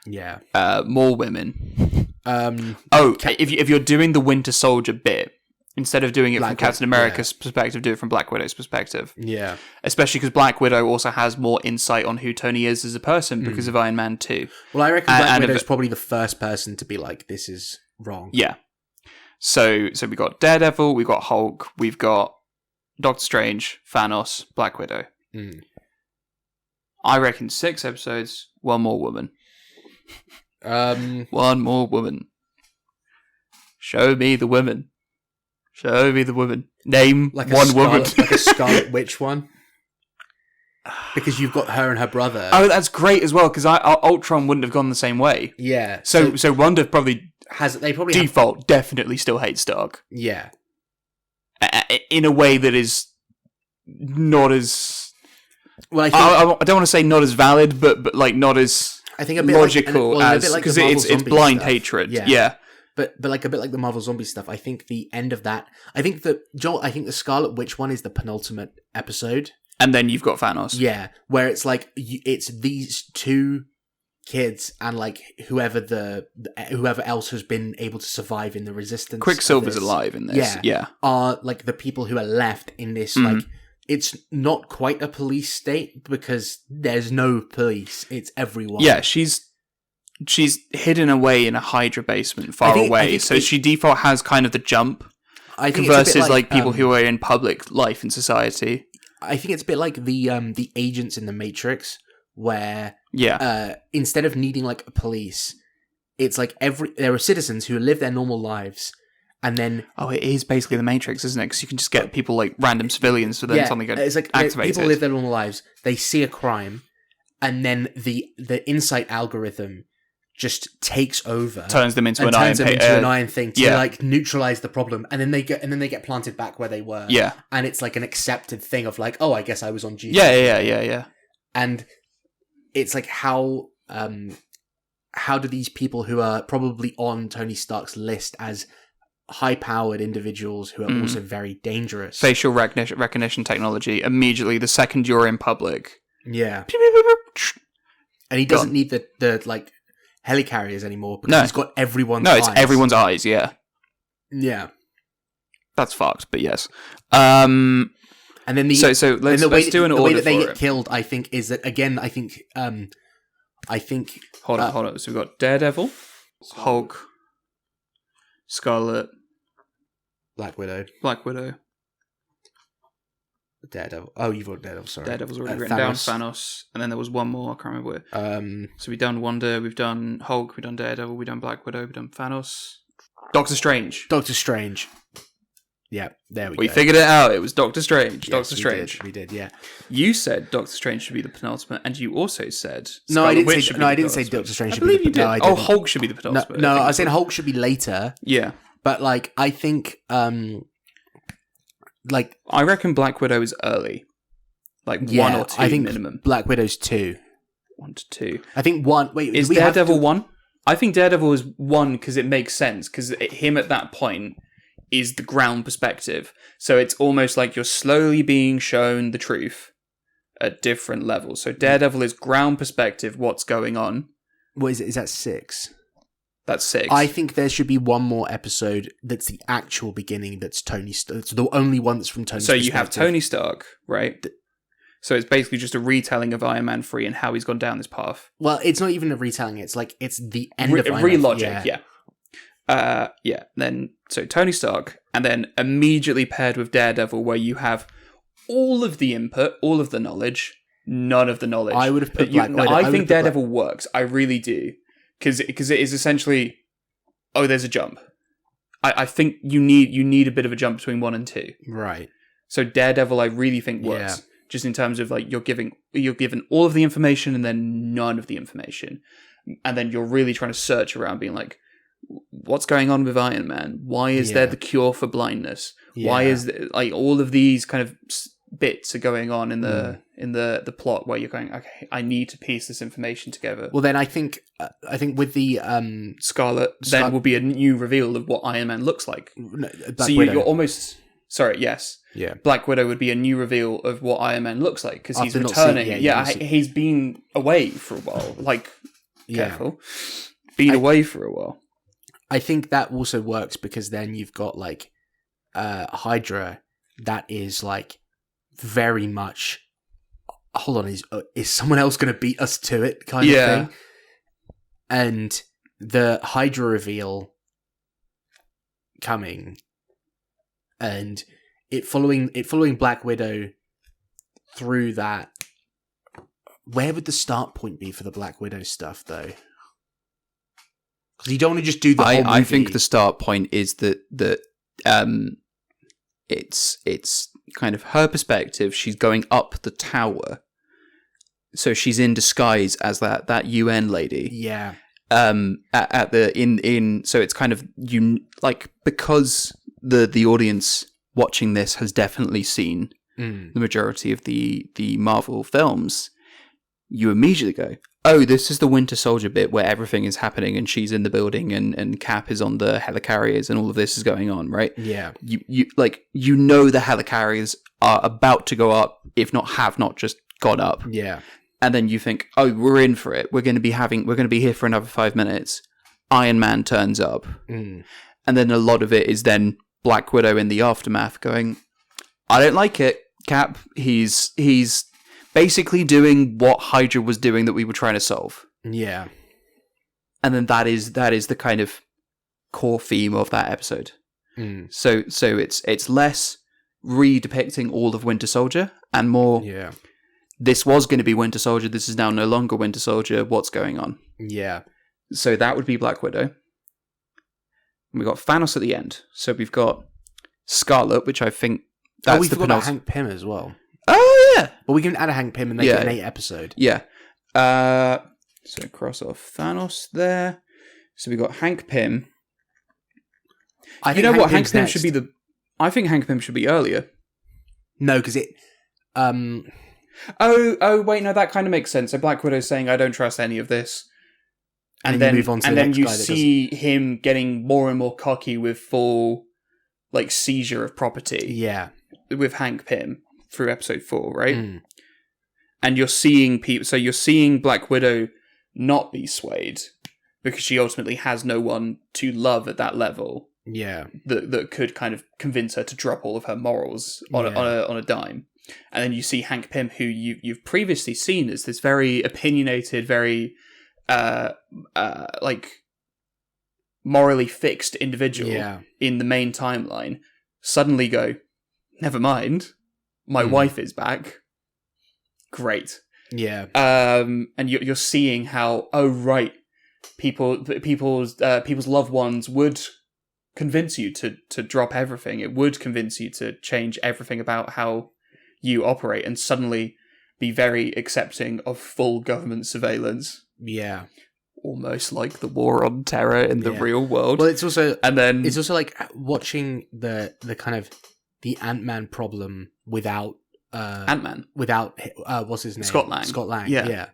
Speaker 2: Yeah.
Speaker 1: More women. If you're doing the Winter Soldier bit, instead of doing it from Captain America's perspective, do it from Black Widow's perspective.
Speaker 2: Yeah.
Speaker 1: Especially because Black Widow also has more insight on who Tony is as a person because of Iron Man 2.
Speaker 2: Well, I reckon Black Widow is probably the first person to be like, this is wrong.
Speaker 1: Yeah. So we got Daredevil, we got Hulk, we've got Doctor Strange, Thanos, Black Widow.
Speaker 2: Mm.
Speaker 1: I reckon 6 episodes, one more woman. One more woman. Show me the women. Show me the woman. Name like one woman.
Speaker 2: Like a Scarlet Witch one. Because you've got her and her brother.
Speaker 1: Oh, that's great as well, because Ultron wouldn't have gone the same way.
Speaker 2: Yeah.
Speaker 1: So Wanda probably
Speaker 2: default
Speaker 1: definitely still hates Stark.
Speaker 2: Yeah.
Speaker 1: In a way that is not as... Well, I don't want to say not as valid, but like not as...
Speaker 2: I think a bit
Speaker 1: logical as because it's blind hatred. Yeah.
Speaker 2: But like a bit like the Marvel Zombie stuff. I think the end of that. I think the Scarlet Witch one is the penultimate episode,
Speaker 1: and then you've got Thanos.
Speaker 2: Yeah, where it's like it's these two kids and like whoever else has been able to survive in the Resistance.
Speaker 1: Quicksilver's alive in this. Yeah,
Speaker 2: are like the people who are left in this like. It's not quite a police state because there's no police. It's everyone.
Speaker 1: Yeah, she's hidden away in a Hydra basement far away. So she default has kind of the jump. I think versus like people who are in public life in society.
Speaker 2: I think it's a bit like the agents in the Matrix, where instead of needing like a police, it's like there are citizens who live their normal lives. And then...
Speaker 1: Oh, it is basically the Matrix, isn't it? Because you can just get people like random civilians for then something
Speaker 2: it's like
Speaker 1: activated.
Speaker 2: People live their normal lives. They see a crime, and then the insight algorithm just takes over,
Speaker 1: turns them into an
Speaker 2: iron thing to like neutralize the problem, and then they get planted back where they were.
Speaker 1: Yeah,
Speaker 2: and it's like an accepted thing of like, oh, I guess I was on duty.
Speaker 1: Yeah.
Speaker 2: And it's like how do these people who are probably on Tony Stark's list as high-powered individuals who are also very dangerous.
Speaker 1: Facial recognition technology. Immediately, the second you're in public.
Speaker 2: Yeah. And he doesn't need the like helicarriers anymore because he's got everyone's eyes.
Speaker 1: No, it's everyone's eyes, yeah.
Speaker 2: Yeah.
Speaker 1: That's fucked, but yes.
Speaker 2: And then let's do an order. The way that they get killed, I think, is that again. I think.
Speaker 1: Hold on. So we've got Daredevil, Hulk, Scarlet,
Speaker 2: Black Widow, Daredevil. Oh, you've got Daredevil. Sorry,
Speaker 1: Daredevil's already written down. Thanos, and then there was one more. I can't remember. So we've done Wanda, we've done Hulk, we've done Daredevil, we've done Black Widow, we've done Thanos, Doctor Strange.
Speaker 2: Yeah, there we go.
Speaker 1: We figured it out. It was Doctor Strange.
Speaker 2: Yes, Doctor Strange. We did. Yeah.
Speaker 1: You said Doctor Strange should be the penultimate, and you also said
Speaker 2: I didn't say Doctor Strange should be the penultimate.
Speaker 1: Oh, Hulk should be the penultimate.
Speaker 2: No, I was saying Hulk should be later.
Speaker 1: Yeah.
Speaker 2: But I think I
Speaker 1: reckon Black Widow is early. 1 or 2
Speaker 2: I think
Speaker 1: minimum.
Speaker 2: Black Widow's 2.
Speaker 1: 1 to 2.
Speaker 2: I think 1. Wait,
Speaker 1: is Daredevil 1? I think Daredevil is 1 because it makes sense, because him at that point is the ground perspective. So it's almost like you're slowly being shown the truth at different levels. So Daredevil is ground perspective, what's going on.
Speaker 2: What is it? Is that 6?
Speaker 1: That's 6.
Speaker 2: I think there should be one more episode that's the actual beginning, that's Tony Stark. It's the only one that's from Tony's perspective.
Speaker 1: So you have Tony Stark, right? So it's basically just a retelling of Iron Man 3 and how he's gone down this path.
Speaker 2: Well, it's not even a retelling. It's it's the end of Iron Man.
Speaker 1: Re-logic, yeah. Then, so Tony Stark, and then immediately paired with Daredevil, where you have all of the input, all of the knowledge, none of the knowledge.
Speaker 2: I would have put Black Widow.
Speaker 1: I think Daredevil works. I really do. Because it is essentially, there's a jump. I think you need a bit of a jump between 1 and 2.
Speaker 2: Right.
Speaker 1: So Daredevil, I really think works. Yeah. Just in terms of you're given all of the information and then none of the information. And then you're really trying to search around being like, what's going on with Iron Man? Why is there the cure for blindness? Yeah. Why is all of these kind of bits are going on in the plot where you're going, okay, I need to piece this information together.
Speaker 2: Well, then I think with the
Speaker 1: Scarlet, then will be a new reveal of what Iron Man looks like. You're almost
Speaker 2: yeah.
Speaker 1: Black Widow would be a new reveal of what Iron Man looks like because he's returning. He's been away for a while. Careful, been away for a while.
Speaker 2: I think that also works because then you've got Hydra that is very much, hold on, is someone else going to beat us to it kind of thing? And the Hydra reveal coming and it following Black Widow through that. Where would the start point be for the Black Widow stuff though? Because you don't want to just do the whole movie.
Speaker 1: I think the start point is that it's kind of her perspective. She's going up the tower, so she's in disguise as that UN lady.
Speaker 2: Yeah.
Speaker 1: So it's kind of because the audience watching this has definitely seen the majority of the Marvel films. You immediately go, oh, this is the Winter Soldier bit where everything is happening and she's in the building and Cap is on the helicarriers and all of this is going on, right?
Speaker 2: Yeah.
Speaker 1: You the helicarriers are about to go up, if not have not just gone up.
Speaker 2: Yeah.
Speaker 1: And then you think, oh, we're in for it. We're going to be here for another 5 minutes. Iron Man turns up. And then a lot of it is then Black Widow in the aftermath going, I don't like it, Cap. He's basically doing what Hydra was doing that we were trying to solve.
Speaker 2: Yeah.
Speaker 1: And then that is the kind of core theme of that episode. So it's less re-depicting all of Winter Soldier and more this was going to be Winter Soldier, this is now no longer Winter Soldier, what's going on?
Speaker 2: Yeah.
Speaker 1: So that would be Black Widow. We've got Thanos at the end. So we've got Scarlet, which I think that's
Speaker 2: we forgot about Hank Pym as well.
Speaker 1: Oh, yeah.
Speaker 2: But we can add a Hank Pym and make it an 8 episode.
Speaker 1: Yeah. So cross off Thanos there. So we got Hank Pym. I think Hank Pym should be I think Hank Pym should be earlier.
Speaker 2: No, because it...
Speaker 1: Oh, wait, no, that kind of makes sense. So Black Widow's saying, I don't trust any of this. And then you move on to the next guy. And then you see him getting more and more cocky with full, seizure of property.
Speaker 2: Yeah.
Speaker 1: With Hank Pym through episode 4, right? And you're seeing people... So you're seeing Black Widow not be swayed because she ultimately has no one to love at that level. that could kind of convince her to drop all of her morals on a dime. And then you see Hank Pym, who you've previously seen as this very opinionated, very like morally fixed individual in the main timeline, suddenly go, never mind, my wife is back. Great.
Speaker 2: Yeah.
Speaker 1: And you're seeing how, oh right, people's loved ones would convince you to drop everything. It would convince you to change everything about how you operate, and suddenly be very accepting of full government surveillance.
Speaker 2: Yeah.
Speaker 1: Almost like the war on terror in the real world.
Speaker 2: Well, it's also like watching the kind of the Ant-Man problem without
Speaker 1: Ant-Man.
Speaker 2: Without what's his name?
Speaker 1: Scott Lang.
Speaker 2: Scott Lang. Yeah.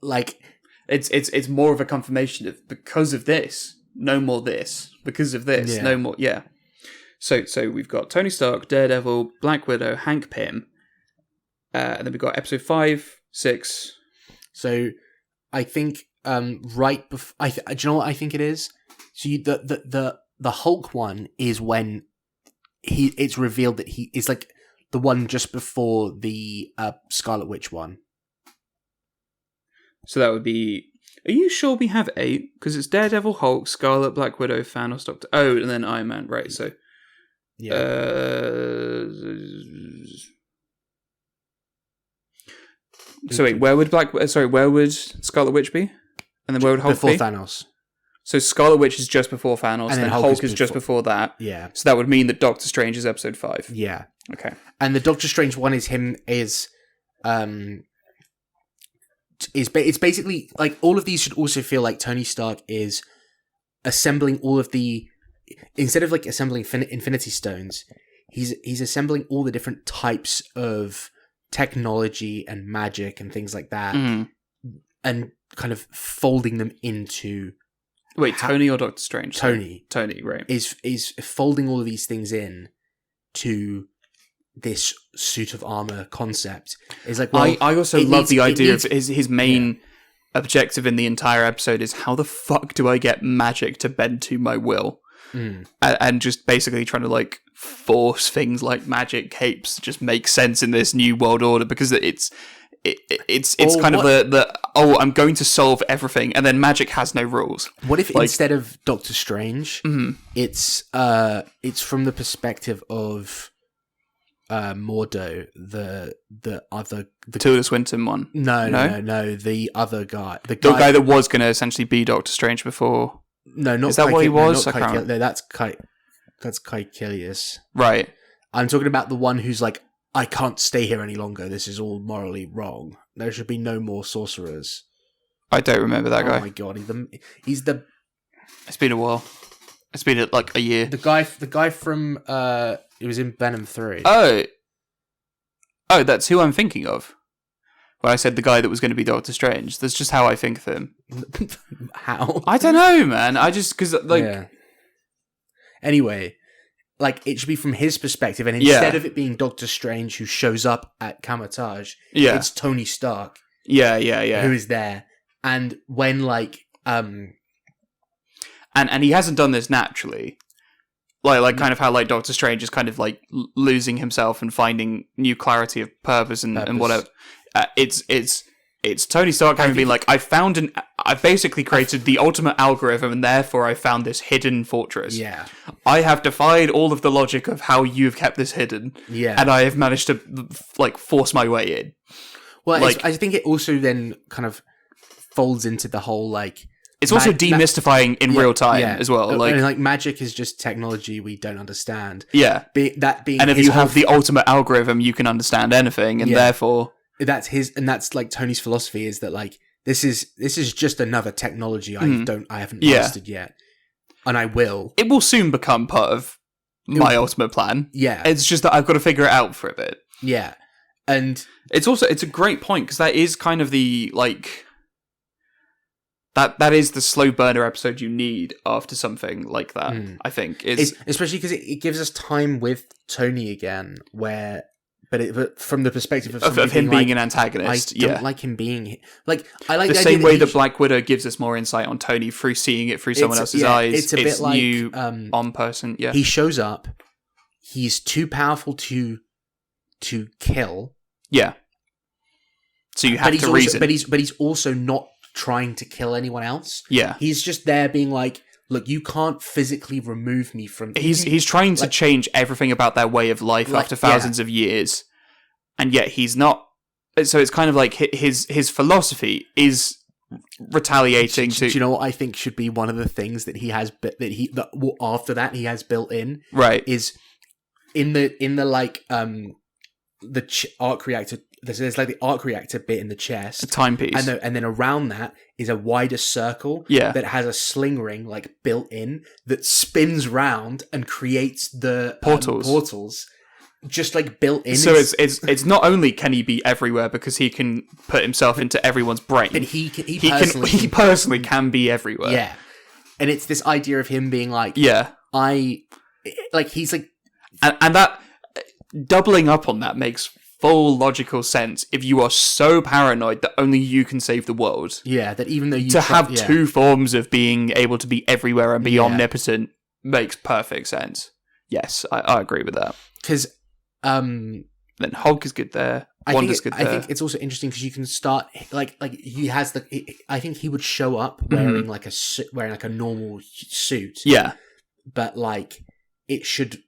Speaker 2: Like
Speaker 1: it's more of a confirmation of, because of this, no more this. Because of this, no more. Yeah. So we've got Tony Stark, Daredevil, Black Widow, Hank Pym, and then we've got episode 5, 6.
Speaker 2: So I think right before, do you know what I think it is? So the Hulk one is when it's revealed that he is like the one just before the Scarlet Witch one.
Speaker 1: So that would be. Are you sure we have 8? Because it's Daredevil, Hulk, Scarlet, Black Widow, Thanos, Doctor. Oh, and then Iron Man. Right. So.
Speaker 2: Yeah.
Speaker 1: So wait, where would Scarlet Witch be? And then where would Hulk
Speaker 2: before
Speaker 1: be?
Speaker 2: Thanos.
Speaker 1: So Scarlet Witch is just before Thanos, and then Hulk is just before that.
Speaker 2: Yeah.
Speaker 1: So that would mean that Doctor Strange is episode 5.
Speaker 2: Yeah.
Speaker 1: Okay.
Speaker 2: And the Doctor Strange one is it's basically like all of these should also feel like Tony Stark is assembling all of the, instead of like assembling Infinity Stones, he's assembling all the different types of technology and magic and things like that, and kind of folding them into.
Speaker 1: Wait, Tony or Doctor Strange?
Speaker 2: Tony,
Speaker 1: right?
Speaker 2: Is folding all of these things in to this suit of armor concept. Is like, well,
Speaker 1: I also love the idea of his main objective in the entire episode is, how the fuck do I get magic to bend to my will? And just basically trying to like force things like magic capes to just make sense in this new world order, because it's kind of the I'm going to solve everything, and then magic has no rules.
Speaker 2: What if instead of Doctor Strange, it's from the perspective of Mordo, the other, the
Speaker 1: Tilda Swinton one?
Speaker 2: No, the other guy, the
Speaker 1: guy that was going to essentially be Doctor Strange before.
Speaker 2: No, not.
Speaker 1: Is that what he was?
Speaker 2: No, that's Caecilius.
Speaker 1: Right.
Speaker 2: I'm talking about the one who's like, I can't stay here any longer. This is all morally wrong. There should be no more sorcerers.
Speaker 1: I don't remember that guy.
Speaker 2: Oh my god, he's the.
Speaker 1: It's been a while. It's been like a year.
Speaker 2: The guy from it was in Venom 3.
Speaker 1: Oh, that's who I'm thinking of. When I said the guy that was going to be Doctor Strange, that's just how I think of him.
Speaker 2: How?
Speaker 1: I don't know, man. I just because like.
Speaker 2: Yeah. Anyway, like it should be from his perspective, and instead of it being Doctor Strange who shows up at Kamar-Taj, it's Tony Stark.
Speaker 1: Yeah.
Speaker 2: Who is there, and when like
Speaker 1: and he hasn't done this naturally. Like kind of how like Doctor Strange is kind of like losing himself and finding new clarity of purpose and whatever. It's Tony Stark having been like, I basically created the ultimate algorithm, and therefore I found this hidden fortress.
Speaker 2: Yeah.
Speaker 1: I have defied all of the logic of how you've kept this hidden.
Speaker 2: Yeah.
Speaker 1: And I have managed to like force my way in.
Speaker 2: Well, like, I think it also then kind of folds into the whole like.
Speaker 1: It's also demystifying in real time as well.
Speaker 2: Like magic is just technology we don't understand.
Speaker 1: Yeah.
Speaker 2: And
Speaker 1: if you have the ultimate algorithm, you can understand anything, and therefore
Speaker 2: that's like Tony's philosophy is that like this is just another technology I haven't mastered yet, and I will.
Speaker 1: It will soon become part of my ultimate plan.
Speaker 2: Yeah.
Speaker 1: It's just that I've got to figure it out for a bit.
Speaker 2: Yeah. And
Speaker 1: it's a great point, because that is kind of the like. That is the slow burner episode you need after something like that. I think is
Speaker 2: especially because it gives us time with Tony again, where but from the perspective of
Speaker 1: him being
Speaker 2: like,
Speaker 1: an antagonist.
Speaker 2: I don't like him being like. I like
Speaker 1: the same way that Black Widow gives us more insight on Tony through seeing it through someone else's eyes.
Speaker 2: It's a bit like
Speaker 1: new on person. Yeah,
Speaker 2: he shows up. He's too powerful to kill.
Speaker 1: Yeah. So you have to reason,
Speaker 2: but he's also not trying to kill anyone else.
Speaker 1: Yeah,
Speaker 2: he's just there being like, look, you can't physically remove me from...
Speaker 1: He's trying to change everything about their way of life after thousands of years, and yet he's not. So it's kind of like his philosophy is retaliating to...
Speaker 2: Do you know what I think should be one of the things that he has... after that he has built in?
Speaker 1: Right.
Speaker 2: Is in the like... the arc reactor... There's like the arc reactor bit in the chest.
Speaker 1: A timepiece.
Speaker 2: And then around that is a wider circle that has a sling ring like built in that spins round and creates the portals just like built in.
Speaker 1: So it's not only can he be everywhere because he can put himself into everyone's brain,
Speaker 2: but he
Speaker 1: personally can be everywhere.
Speaker 2: Yeah. And it's this idea of him being like, he's like...
Speaker 1: And that doubling up on that makes full logical sense if you are so paranoid that only you can save the world.
Speaker 2: Yeah, that even though you...
Speaker 1: have two forms of being able to be everywhere and be omnipotent makes perfect sense. Yes, I agree with that.
Speaker 2: Because...
Speaker 1: then Hulk is good there. Wanda's good there.
Speaker 2: I think it's also interesting because you can start... Like he has the... I think he would show up wearing like a normal suit.
Speaker 1: Yeah.
Speaker 2: But like, it should...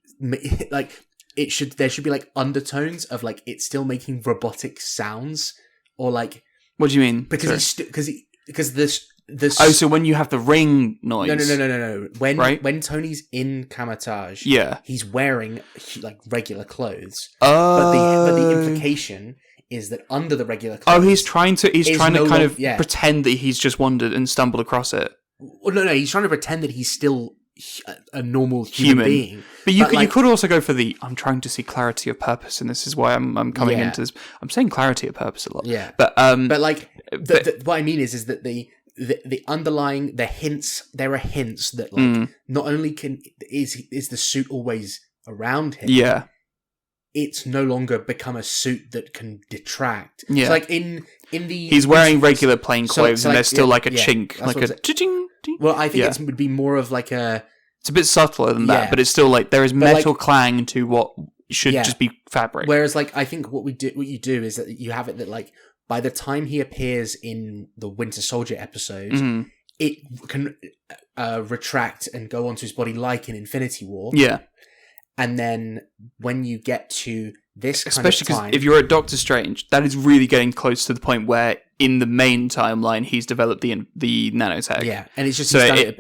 Speaker 2: like... there should be like undertones of like it's still making robotic sounds, or like...
Speaker 1: What do you mean?
Speaker 2: Because this
Speaker 1: so when you have the ring noise.
Speaker 2: No. When Tony's in camouflage, he's wearing like regular clothes. But the implication is that under the regular clothes,
Speaker 1: he's trying to kind of pretend that he's just wandered and stumbled across it.
Speaker 2: Well, no, he's trying to pretend that he's still a normal human being.
Speaker 1: But you could also go for the I'm trying to see clarity of purpose, and this is why I'm coming into this. I'm saying clarity of purpose a lot.
Speaker 2: Yeah,
Speaker 1: but
Speaker 2: like what I mean is that the underlying hints. There are hints that like not only is the suit always around him.
Speaker 1: Yeah,
Speaker 2: it's no longer become a suit that can detract.
Speaker 1: Yeah,
Speaker 2: so like in the
Speaker 1: he's wearing regular plain clothes, and there's still like a chink, like a ching.
Speaker 2: Well, I think it would be more of like a...
Speaker 1: It's a bit subtler than that, but it's still like there is metal clang to what should just be fabric.
Speaker 2: Whereas, like, I think what you do is that you have it that like by the time he appears in the Winter Soldier episode, it can retract and go onto his body like in Infinity War.
Speaker 1: Yeah,
Speaker 2: and then when you get to this,
Speaker 1: especially because if you're at Doctor Strange, that is really getting close to the point where in the main timeline he's developed the nanotech.
Speaker 2: Yeah, and it's just
Speaker 1: so
Speaker 2: and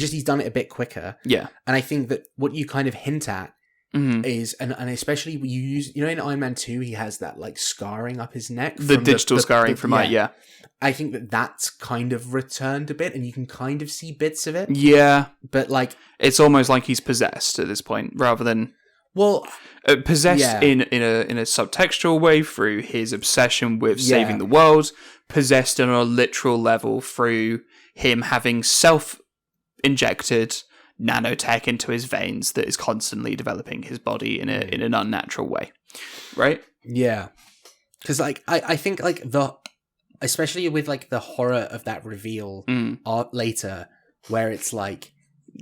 Speaker 2: he's done it a bit quicker.
Speaker 1: Yeah,
Speaker 2: and I think that what you kind of hint at is, and especially you use, in Iron Man 2 he has that like scarring up his neck,
Speaker 1: the digital scarring from it. Yeah,
Speaker 2: I think that's kind of returned a bit, and you can kind of see bits of it.
Speaker 1: Yeah,
Speaker 2: but like
Speaker 1: it's almost like he's possessed at this point, rather than possessed in a subtextual way through his obsession with saving the world, possessed on a literal level through him having self-injected nanotech into his veins that is constantly developing his body in an unnatural way, right?
Speaker 2: Yeah, because like I think like especially with like the horror of that reveal later, where it's like,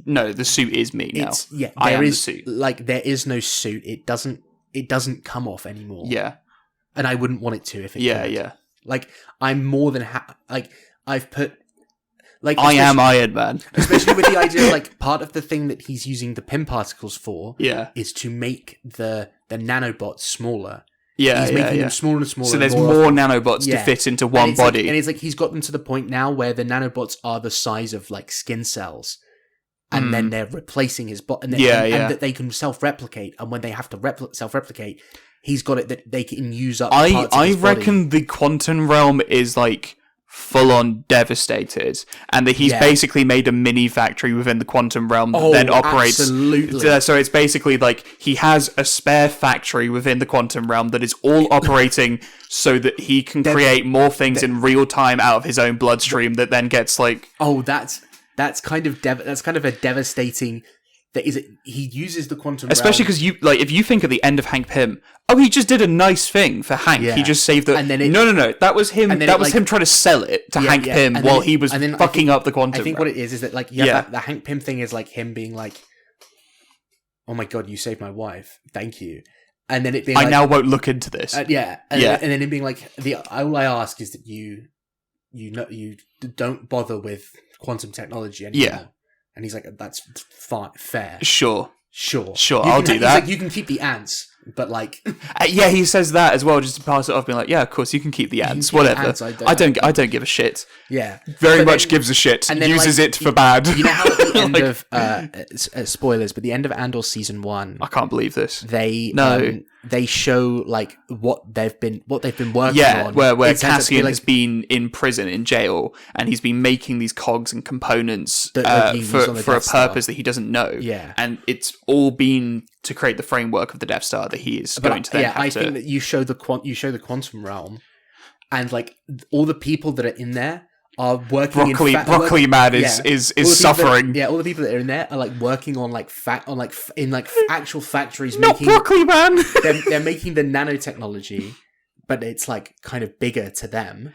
Speaker 1: no, the suit is me now.
Speaker 2: I am the suit. Like there is no suit. It doesn't come off anymore.
Speaker 1: Yeah,
Speaker 2: and I wouldn't want it to if it.
Speaker 1: Yeah.
Speaker 2: Like I'm more than like I've put. Like
Speaker 1: I am Iron Man,
Speaker 2: especially with the idea of, like, part of the thing that he's using the Pym particles for, is to make the nanobots smaller.
Speaker 1: Yeah,
Speaker 2: he's making them smaller and smaller.
Speaker 1: So there's more nanobots to fit into one body,
Speaker 2: and it's like he's got them to the point now where the nanobots are the size of like skin cells, and then they're replacing his body, and that they can self-replicate, and when they have to self-replicate, he's got it that they can use up. I
Speaker 1: reckon the quantum realm is like full-on devastated, and that he's basically made a mini factory within the quantum realm that then operates.
Speaker 2: Absolutely.
Speaker 1: So it's basically like he has a spare factory within the quantum realm that is all operating so that he can create more things in real time out of his own bloodstream that then gets like...
Speaker 2: Oh, that's kind of a devastating... he uses the quantum
Speaker 1: especially
Speaker 2: realm.
Speaker 1: because if you think at the end of Hank Pym, he just did a nice thing for Hank.
Speaker 2: Yeah.
Speaker 1: He just saved the.
Speaker 2: And then
Speaker 1: no, that was him. That was him trying to sell it to Hank Pym while he was fucking up the quantum.
Speaker 2: I think
Speaker 1: realm.
Speaker 2: what it is that the Hank Pym thing is like him being like, "Oh my god, you saved my wife, thank you," and then it being
Speaker 1: I now won't look into this.
Speaker 2: and then it being like, all I ask is that you don't bother with quantum technology anymore.
Speaker 1: Yeah.
Speaker 2: And he's like, that's fine, fair.
Speaker 1: Sure, I'll do that.
Speaker 2: He's like, you can keep the ants, but like...
Speaker 1: he says that as well, just to pass it off, being like, yeah, of course, you can keep the ants, whatever. I don't give a shit.
Speaker 2: Yeah.
Speaker 1: Very much gives a shit. And then, uses it for bad.
Speaker 2: You know how at the end of... spoilers, but the end of Andor Season 1...
Speaker 1: I can't believe this.
Speaker 2: They show like what they've been working on.
Speaker 1: Yeah, where Cassian has been in prison, in jail, and he's been making these cogs and components for a purpose that he doesn't know.
Speaker 2: Yeah,
Speaker 1: and it's all been to create the framework of the Death Star that he is going to then have to...
Speaker 2: I think that you show the quantum realm, and like all the people that are in there are working.
Speaker 1: Broccoli Man is suffering.
Speaker 2: All the people that are in there are like working on in actual factories.
Speaker 1: Not Broccoli Man.
Speaker 2: they're making the nanotechnology, but it's like kind of bigger to them.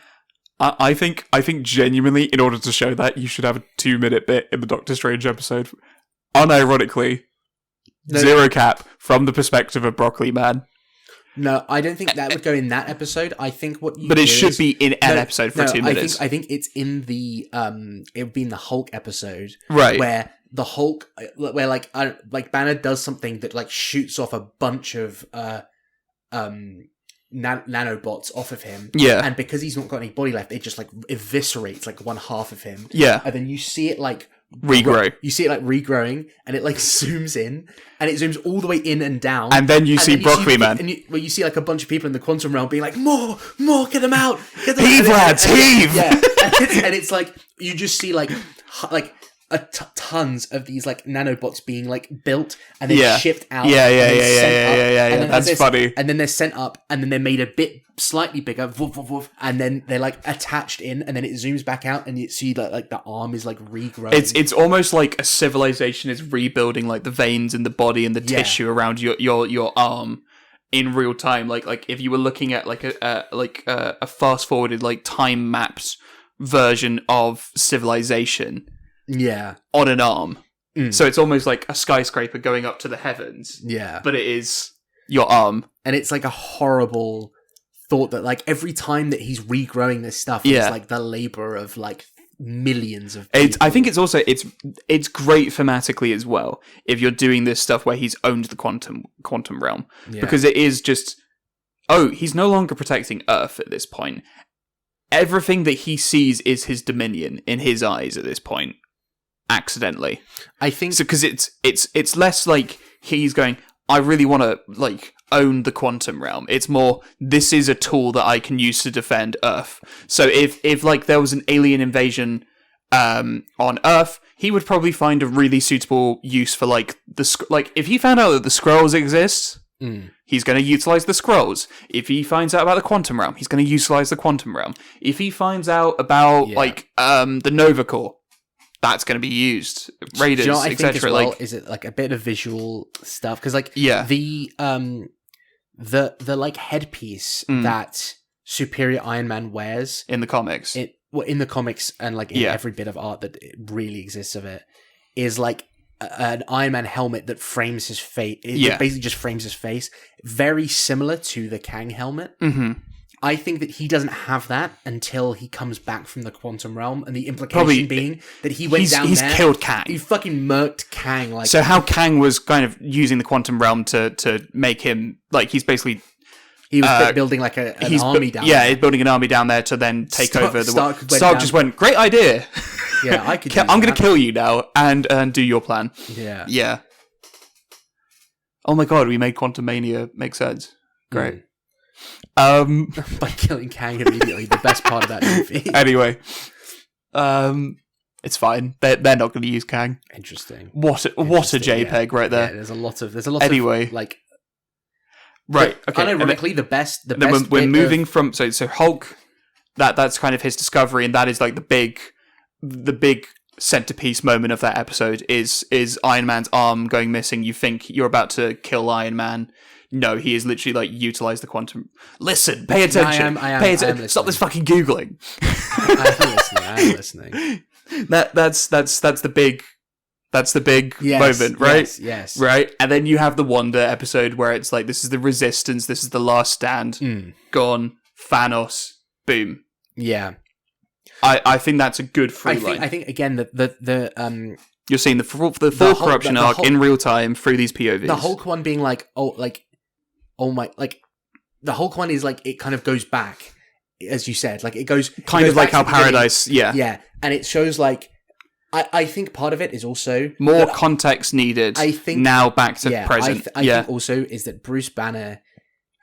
Speaker 1: I think genuinely, in order to show that, you should have a 2-minute bit in the Doctor Strange episode, unironically, zero cap from the perspective of Broccoli Man.
Speaker 2: No, I don't think that would go in that episode. I think what you...
Speaker 1: But it should be in an episode for 2 minutes.
Speaker 2: I think it's in the... it would be in the Hulk episode.
Speaker 1: Right.
Speaker 2: Where the Hulk... Where, like Banner does something that, like, shoots off a bunch of nanobots off of him.
Speaker 1: Yeah.
Speaker 2: And because he's not got any body left, it just, like, eviscerates, like, one half of him.
Speaker 1: Yeah.
Speaker 2: And then you see it, like...
Speaker 1: regrow.
Speaker 2: You see it like regrowing, and it like zooms in, and it zooms all the way in and down.
Speaker 1: And then you see Broccoli Man.
Speaker 2: And you see like a bunch of people in the quantum realm being like, more, get them out.
Speaker 1: Heave, lads, heave!
Speaker 2: Yeah. And it's like, you just see like tons of these like nanobots being like built and then shipped out.
Speaker 1: Yeah. That's funny.
Speaker 2: And then they're sent up, and then they're made a bit slightly bigger, and then they're like attached in, and then it zooms back out, and you see that like the arm is like regrowing.
Speaker 1: It's almost like a civilization is rebuilding like the veins in the body and the tissue around your arm in real time. Like if you were looking at like a fast forwarded like time mapped version of civilization.
Speaker 2: Yeah.
Speaker 1: On an arm. So it's almost like a skyscraper going up to the heavens.
Speaker 2: Yeah.
Speaker 1: But it is your arm.
Speaker 2: And it's like a horrible thought that like every time that he's regrowing this stuff, it's like the labor of like millions of people.
Speaker 1: I think it's also it's great thematically as well if you're doing this stuff where he's owned the quantum realm. Yeah. Because it is just he's no longer protecting Earth at this point. Everything that he sees is his dominion in his eyes at this point. Accidentally,
Speaker 2: I think
Speaker 1: so because it's less like he's going, I really want to like own the quantum realm. It's more, this is a tool that I can use to defend Earth. So if like there was an alien invasion on Earth, he would probably find a really suitable use for like if he found out that the Skrulls exist, he's going to utilize the Skrulls. If he finds out about the quantum realm, he's going to utilize the quantum realm. If he finds out about the Nova Corps, that's going to be used. Raiders, etc.
Speaker 2: Well, is it like a bit of visual stuff? Because like the like headpiece that Superior Iron Man wears
Speaker 1: in the comics,
Speaker 2: in the comics and like in every bit of art that really exists of it, is like an Iron Man helmet that frames his face. It basically just frames his face, very similar to the Kang helmet.
Speaker 1: Mm-hmm.
Speaker 2: I think that he doesn't have that until he comes back from the quantum realm, and the implication being that he went down there.
Speaker 1: He's killed Kang.
Speaker 2: He fucking murked Kang. Like,
Speaker 1: so how Kang was kind of using the quantum realm to make him like he was
Speaker 2: building like an army down there.
Speaker 1: Yeah, he's building an army down there to then take over the world. Stark just went, great idea.
Speaker 2: Yeah, I could.
Speaker 1: I'm going to kill you now and do your plan.
Speaker 2: Yeah.
Speaker 1: Yeah. Oh my god, we made Quantum Mania make sense. Great.
Speaker 2: By killing Kang immediately, the best part of that movie.
Speaker 1: Anyway, it's fine. They're not going to use Kang.
Speaker 2: Interesting.
Speaker 1: What a JPEG right there.
Speaker 2: Yeah, there's a lot of like.
Speaker 1: Right. Okay.
Speaker 2: Unironically, the best.
Speaker 1: We're moving from so Hulk. That's kind of his discovery, and that is like the big centerpiece moment of that episode is Iron Man's arm going missing. You think you're about to kill Iron Man. No, he is literally like utilize the quantum. Listen, pay attention. Pay attention. Stop this fucking googling.
Speaker 2: I am listening.
Speaker 1: That's the big. That's the big moment, right?
Speaker 2: Yes.
Speaker 1: Right? And then you have the Wanda episode where it's like, this is the Resistance, this is the Last Stand, gone, Thanos, boom.
Speaker 2: Yeah.
Speaker 1: I think that's a good through line.
Speaker 2: I think again, the
Speaker 1: you're seeing the full corruption arc in real time through these POVs.
Speaker 2: The Hulk one being like, the Hulk one is like, it kind of goes back, as you said, like it goes...
Speaker 1: Kind of like how Paradise,
Speaker 2: Yeah, and it shows like, I think part of it is also...
Speaker 1: More context needed now back to present.
Speaker 2: I think also is that Bruce Banner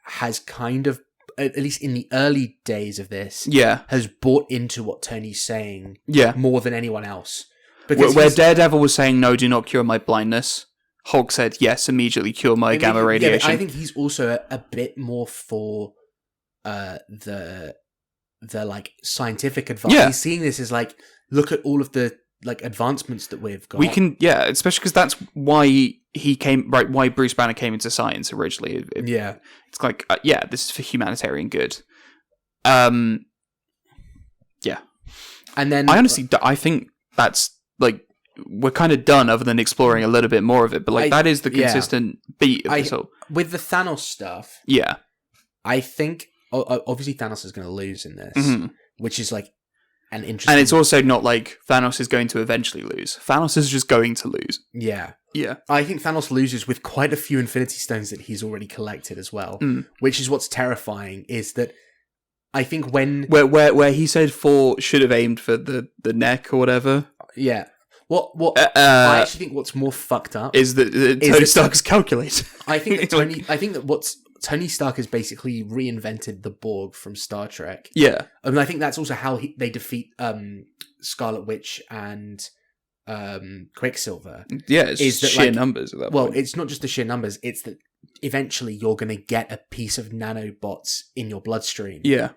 Speaker 2: has kind of, at least in the early days of this, has bought into what Tony's saying more than anyone else.
Speaker 1: Because where Daredevil was saying, no, do not cure my blindness, Hulk said, yes, immediately cure my gamma radiation.
Speaker 2: I think he's also a bit more for the like scientific advice. He's seeing this as like, look at all of the like advancements that we've got.
Speaker 1: We can, especially because that's why why Bruce Banner came into science originally. It's like, this is for humanitarian good. And then I think that's like, we're kind of done other than exploring a little bit more of it, but like that is the consistent beat of this whole...
Speaker 2: With the Thanos stuff, I think obviously Thanos is going to lose in this, which is like an interesting...
Speaker 1: And it's also not like Thanos is going to eventually lose. Thanos is just going to lose.
Speaker 2: Yeah. I think Thanos loses with quite a few Infinity Stones that he's already collected as well, which is what's terrifying, is that I think when...
Speaker 1: Where he said Thor should have aimed for the neck or whatever.
Speaker 2: Yeah. What I actually think what's more fucked up
Speaker 1: is that Tony Stark's calculator.
Speaker 2: I think that Tony Stark has basically reinvented the Borg from Star Trek.
Speaker 1: Yeah.
Speaker 2: I think that's also how they defeat Scarlet Witch and Quicksilver.
Speaker 1: Yeah, it's just sheer numbers at that point.
Speaker 2: Well, it's not just the sheer numbers, it's that eventually you're going to get a piece of nanobots in your bloodstream.
Speaker 1: Yeah.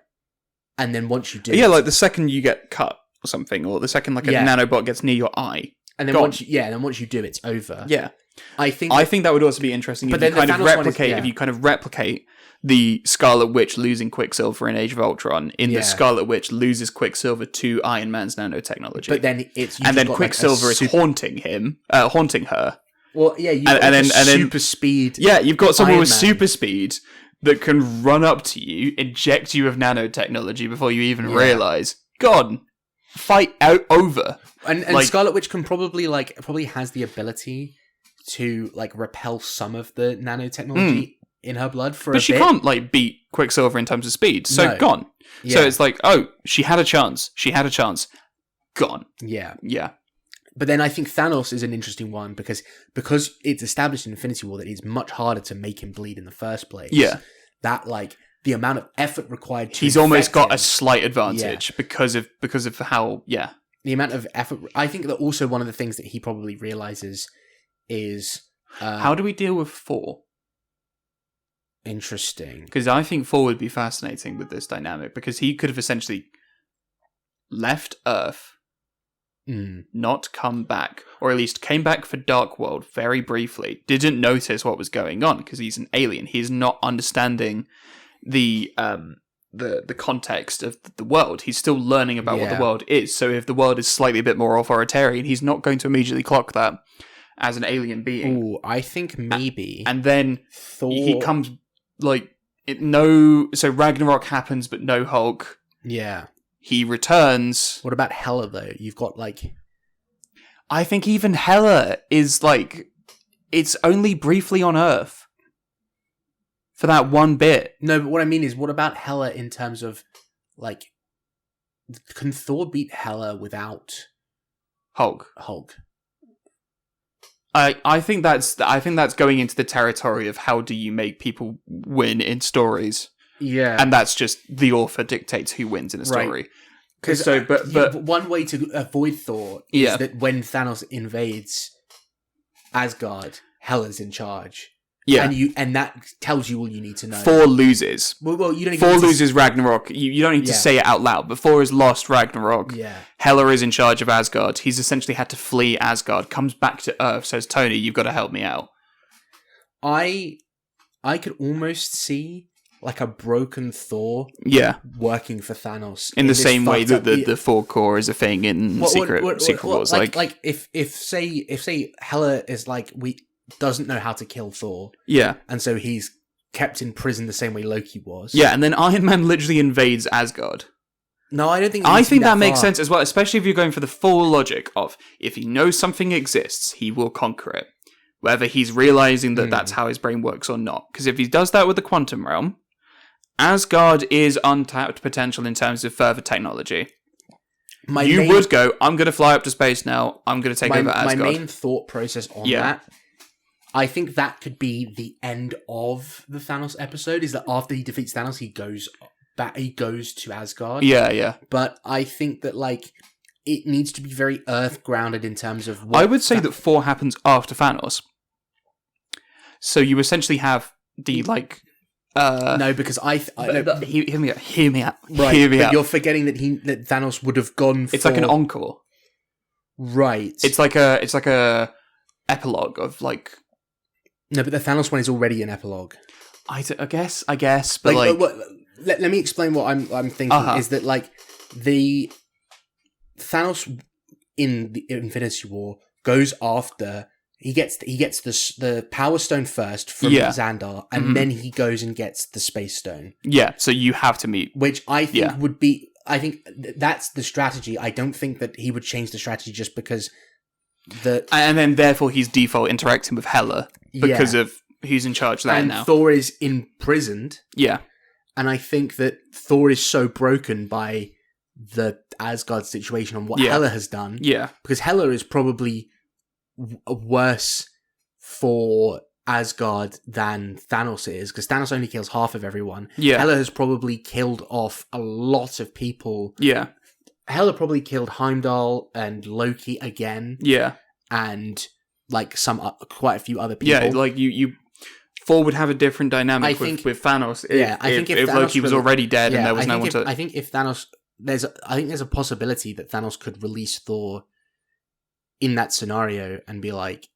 Speaker 2: And then once you do...
Speaker 1: Yeah, like the second you get cut or something, or the second like a nanobot gets near your eye.
Speaker 2: And then once you do, it's over.
Speaker 1: Yeah.
Speaker 2: I think
Speaker 1: that would also be interesting if you kind of replicate the Scarlet Witch losing Quicksilver in Age of Ultron in the Scarlet Witch loses Quicksilver to Iron Man's nanotechnology.
Speaker 2: But then
Speaker 1: Quicksilver is haunting her.
Speaker 2: Well, yeah, and then super speed.
Speaker 1: Yeah, you've got someone with super speed that can run up to you, inject you with nanotechnology before you even realize. God, fight out over.
Speaker 2: And Scarlet Witch can probably has the ability to like repel some of the nanotechnology in her blood but
Speaker 1: she can't like beat Quicksilver in terms of speed. So gone. Yeah. So it's like, she had a chance. Gone.
Speaker 2: Yeah.
Speaker 1: Yeah.
Speaker 2: But then I think Thanos is an interesting one because it's established in Infinity War that it's much harder to make him bleed in the first place.
Speaker 1: Yeah.
Speaker 2: That like the amount of effort required to
Speaker 1: he's almost got a slight advantage because of how
Speaker 2: the amount of effort. I think that also one of the things that he probably realizes is
Speaker 1: how do we deal with Thor?
Speaker 2: Interesting,
Speaker 1: because I think Thor would be fascinating with this dynamic because he could have essentially left Earth, not come back, or at least came back for Dark World very briefly. Didn't notice what was going on because he's an alien. He's not understanding the context of the world. He's still learning about what the world is. So if the world is slightly a bit more authoritarian, he's not going to immediately clock that as an alien being.
Speaker 2: Ooh, I think maybe.
Speaker 1: And then Thor... he comes so Ragnarok happens, but no Hulk.
Speaker 2: Yeah.
Speaker 1: He returns.
Speaker 2: What about Hela though? You've got like...
Speaker 1: I think even Hela is like... It's only briefly on Earth. For that one bit.
Speaker 2: No, but what I mean is, what about Hela in terms of, like, can Thor beat Hela without
Speaker 1: Hulk? I think that's going into the territory of how do you make people win in stories.
Speaker 2: Yeah.
Speaker 1: And that's just the author dictates who wins in a story.
Speaker 2: Because but one way to avoid Thor is that when Thanos invades Asgard, Hela's in charge.
Speaker 1: Yeah.
Speaker 2: And that tells you all you need to know.
Speaker 1: Thor loses.
Speaker 2: Well, you don't even
Speaker 1: Thor
Speaker 2: need to
Speaker 1: loses Ragnarok. You don't need to say it out loud, but Thor has lost Ragnarok.
Speaker 2: Yeah.
Speaker 1: Hela is in charge of Asgard. He's essentially had to flee Asgard, comes back to Earth, says, Tony, you've got to help me out.
Speaker 2: I could almost see like a broken Thor working for Thanos.
Speaker 1: In the same way that the Thor core is a thing in Secret Wars.
Speaker 2: Like if say Hela is like doesn't know how to kill Thor.
Speaker 1: Yeah.
Speaker 2: And so he's kept in prison the same way Loki was.
Speaker 1: Yeah, and then Iron Man literally invades Asgard.
Speaker 2: No, I don't think
Speaker 1: that makes sense as well, especially if you're going for the full logic of if he knows something exists, he will conquer it. Whether he's realizing that that's how his brain works or not. Because if he does that with the quantum realm, Asgard is untapped potential in terms of further technology. Would go, I'm going to fly up to space now, I'm going to take over Asgard.
Speaker 2: My main thought process on that, I think that could be the end of the Thanos episode, is that after he defeats Thanos, he goes to Asgard.
Speaker 1: Yeah.
Speaker 2: But I think that, like, it needs to be very earth-grounded in terms of what...
Speaker 1: I would say that 4 happens after Thanos. So you essentially have the, like...
Speaker 2: no, because
Speaker 1: hear me out.
Speaker 2: Right,
Speaker 1: hear me
Speaker 2: but
Speaker 1: out.
Speaker 2: you're forgetting that Thanos would have gone
Speaker 1: It's like an encore.
Speaker 2: Right.
Speaker 1: It's like a epilogue of, like...
Speaker 2: No, but the Thanos one is already an epilogue.
Speaker 1: I guess, but like...
Speaker 2: Let me explain what I'm thinking, is that, like, the Thanos in the Infinity War goes after... He gets the Power Stone first from Xandar, and then he goes and gets the Space Stone.
Speaker 1: Yeah, so you have to meet...
Speaker 2: Which I think would be... I think that's the strategy. I don't think that he would change the strategy just because...
Speaker 1: And then, therefore, he's default interacting with Hela because of who's in charge there now.
Speaker 2: And Thor is imprisoned.
Speaker 1: Yeah.
Speaker 2: And I think that Thor is so broken by the Asgard situation and what Hela has done.
Speaker 1: Yeah.
Speaker 2: Because Hela is probably worse for Asgard than Thanos is, because Thanos only kills half of everyone.
Speaker 1: Yeah.
Speaker 2: Hela has probably killed off a lot of people.
Speaker 1: Yeah.
Speaker 2: Hela probably killed Heimdall and Loki again.
Speaker 1: Yeah.
Speaker 2: And, like, quite a few other people.
Speaker 1: Yeah, like, Thor would have a different dynamic with Thanos if Loki was already dead and there was no one to...
Speaker 2: I think if Thanos... there's a possibility that Thanos could release Thor in that scenario and be like,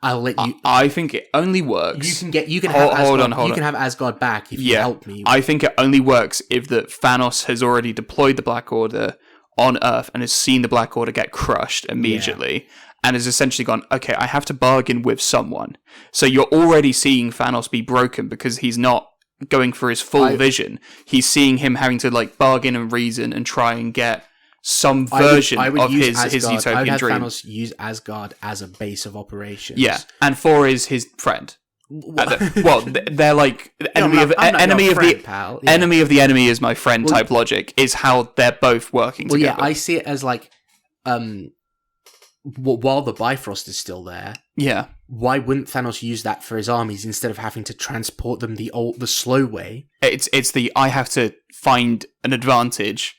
Speaker 2: I'll let you...
Speaker 1: I think it only works...
Speaker 2: You can have Asgard back if you help me.
Speaker 1: I think it only works if Thanos has already deployed the Black Order on Earth and has seen the Black Order get crushed immediately and has essentially gone, okay, I have to bargain with someone. So you're already seeing Thanos be broken because he's not going for his full vision. He's seeing him having to, like, bargain and reason and try and get some version of his utopian dream.
Speaker 2: I would have Thanos use Asgard as a base of operations.
Speaker 1: Yeah, and Thor is his friend. Well, they're like enemy of the enemy is my friend type logic is how they're both working together.
Speaker 2: Yeah, I see it as like, while the Bifrost is still there, why wouldn't Thanos use that for his armies instead of having to transport them the slow way?
Speaker 1: It's the I have to find an advantage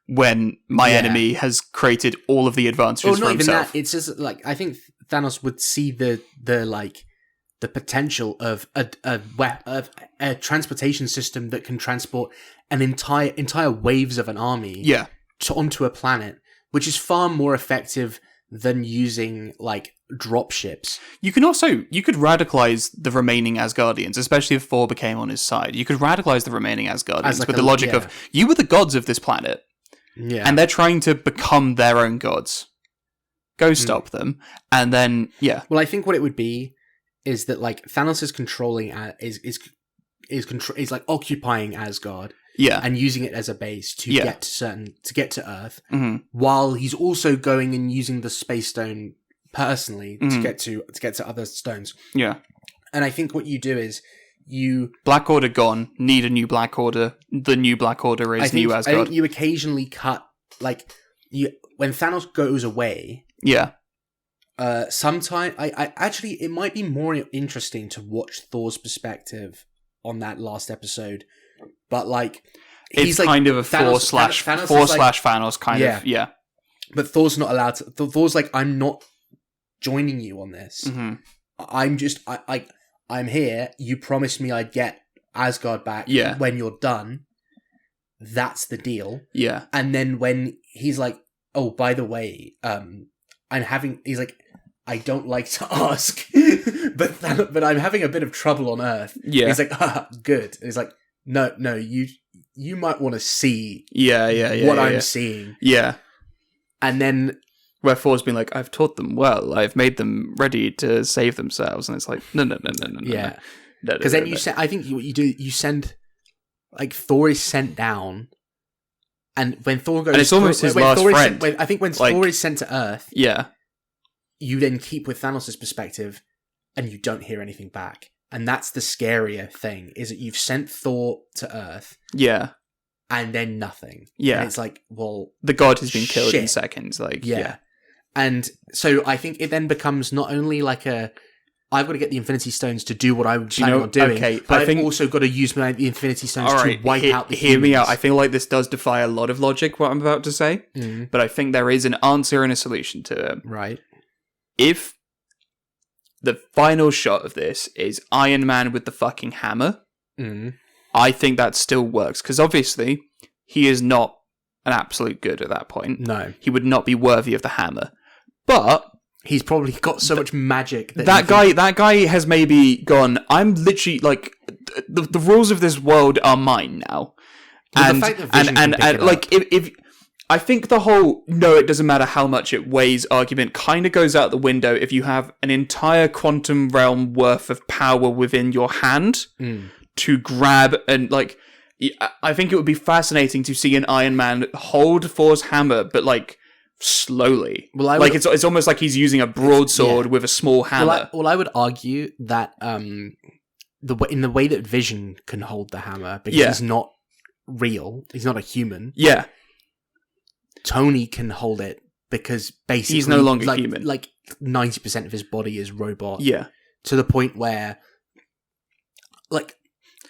Speaker 1: when my enemy has created all of the advantages for himself. Even that,
Speaker 2: it's just like I think Thanos would see the potential of a transportation system that can transport an entire waves of an army onto a planet, which is far more effective than using like drop ships.
Speaker 1: You could radicalize the remaining Asgardians, especially if Thor became on his side. You could radicalize the remaining Asgardians with the logic of you were the gods of this planet. Yeah. And they're trying to become their own gods. Go stop them. And then,
Speaker 2: Well, I think what it would be is that, like, Thanos is controlling, is like occupying Asgard.
Speaker 1: Yeah.
Speaker 2: And using it as a base to get to Earth. Mm-hmm. While he's also going and using the Space Stone personally to get to other stones.
Speaker 1: Yeah.
Speaker 2: And I think what you do is
Speaker 1: Black Order gone, need a new Black Order. The new Black Order is new Asgard.
Speaker 2: I think you occasionally cut, like, when Thanos goes away.
Speaker 1: Yeah.
Speaker 2: Sometime I actually it might be more interesting to watch Thor's perspective on that last episode, but like
Speaker 1: it's kind of a Thor/Thanos kind of.
Speaker 2: But Thor's not allowed to. Thor's like, I'm not joining you on this.
Speaker 1: Mm-hmm.
Speaker 2: I'm here. You promised me I'd get Asgard back when you're done. That's the deal.
Speaker 1: Yeah.
Speaker 2: And then when he's like, oh, by the way, he's like, I don't like to ask, but I'm having a bit of trouble on Earth. Yeah. He's like, good. And he's like, no, you might want to see what I'm seeing.
Speaker 1: Yeah.
Speaker 2: And then
Speaker 1: where Thor's been like, I've taught them well. I've made them ready to save themselves. And it's like, no.
Speaker 2: Yeah. Because then you send, I think what you do, you send, like, Thor is sent down. And when Thor goes...
Speaker 1: And it's almost his last friend.
Speaker 2: I think when Thor is sent to Earth...
Speaker 1: Yeah.
Speaker 2: You then keep with Thanos' perspective and you don't hear anything back. And that's the scarier thing, is that you've sent Thor to Earth.
Speaker 1: Yeah.
Speaker 2: And then nothing.
Speaker 1: Yeah.
Speaker 2: And it's like, well...
Speaker 1: The god has been killed in seconds. Like, yeah.
Speaker 2: And so I think it then becomes not only like I've got to get the Infinity Stones to do what I'm planning on doing, but I've also got to use the Infinity Stones to wipe out the humans.
Speaker 1: Hear me out. I feel like this does defy a lot of logic, what I'm about to say, but I think there is an answer and a solution to it.
Speaker 2: Right.
Speaker 1: If the final shot of this is Iron Man with the fucking hammer, I think that still works, because obviously he is not an absolute good at that point.
Speaker 2: No.
Speaker 1: He would not be worthy of the hammer. But...
Speaker 2: He's probably got so much magic
Speaker 1: that guy has maybe gone, I'm literally like the rules of this world are mine now.
Speaker 2: Well, and
Speaker 1: like if I think the whole no, it doesn't matter how much it weighs argument kind of goes out the window if you have an entire quantum realm worth of power within your hand to grab. And like I think it would be fascinating to see an Iron Man hold Thor's hammer, but like slowly. Well, it's almost like he's using a broadsword with a small hammer.
Speaker 2: Well, I would argue that in the way that Vision can hold the hammer, because he's not real, he's not a human.
Speaker 1: Yeah.
Speaker 2: Tony can hold it because basically
Speaker 1: he's no longer human.
Speaker 2: Like 90% of his body is robot.
Speaker 1: Yeah.
Speaker 2: To the point where, like.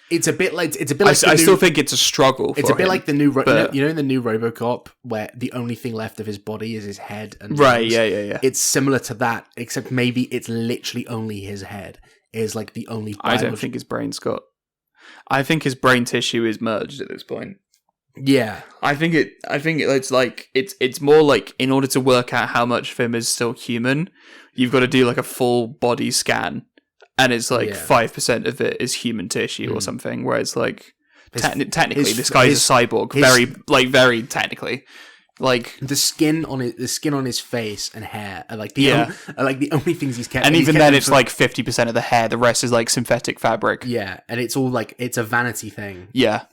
Speaker 2: It's a bit like
Speaker 1: I still think it's a struggle.
Speaker 2: It's a bit like the new, in the new RoboCop, where the only thing left of his body is his head. And
Speaker 1: right, yeah.
Speaker 2: It's similar to that, except maybe it's literally only his head is like the only.
Speaker 1: I don't think his brain's got. I think his brain tissue is merged at this point.
Speaker 2: Yeah,
Speaker 1: I think it's like it's more like in order to work out how much of him is still human, you've got to do like a full body scan. And it's like 5% of it is human tissue or something, where it's like technically this guy's a cyborg, very technically. Like
Speaker 2: the skin on his face and hair are like the only things he's kept.
Speaker 1: And even then, it's like 50% of the hair. The rest is like synthetic fabric.
Speaker 2: Yeah, and it's all like it's a vanity thing.
Speaker 1: Yeah.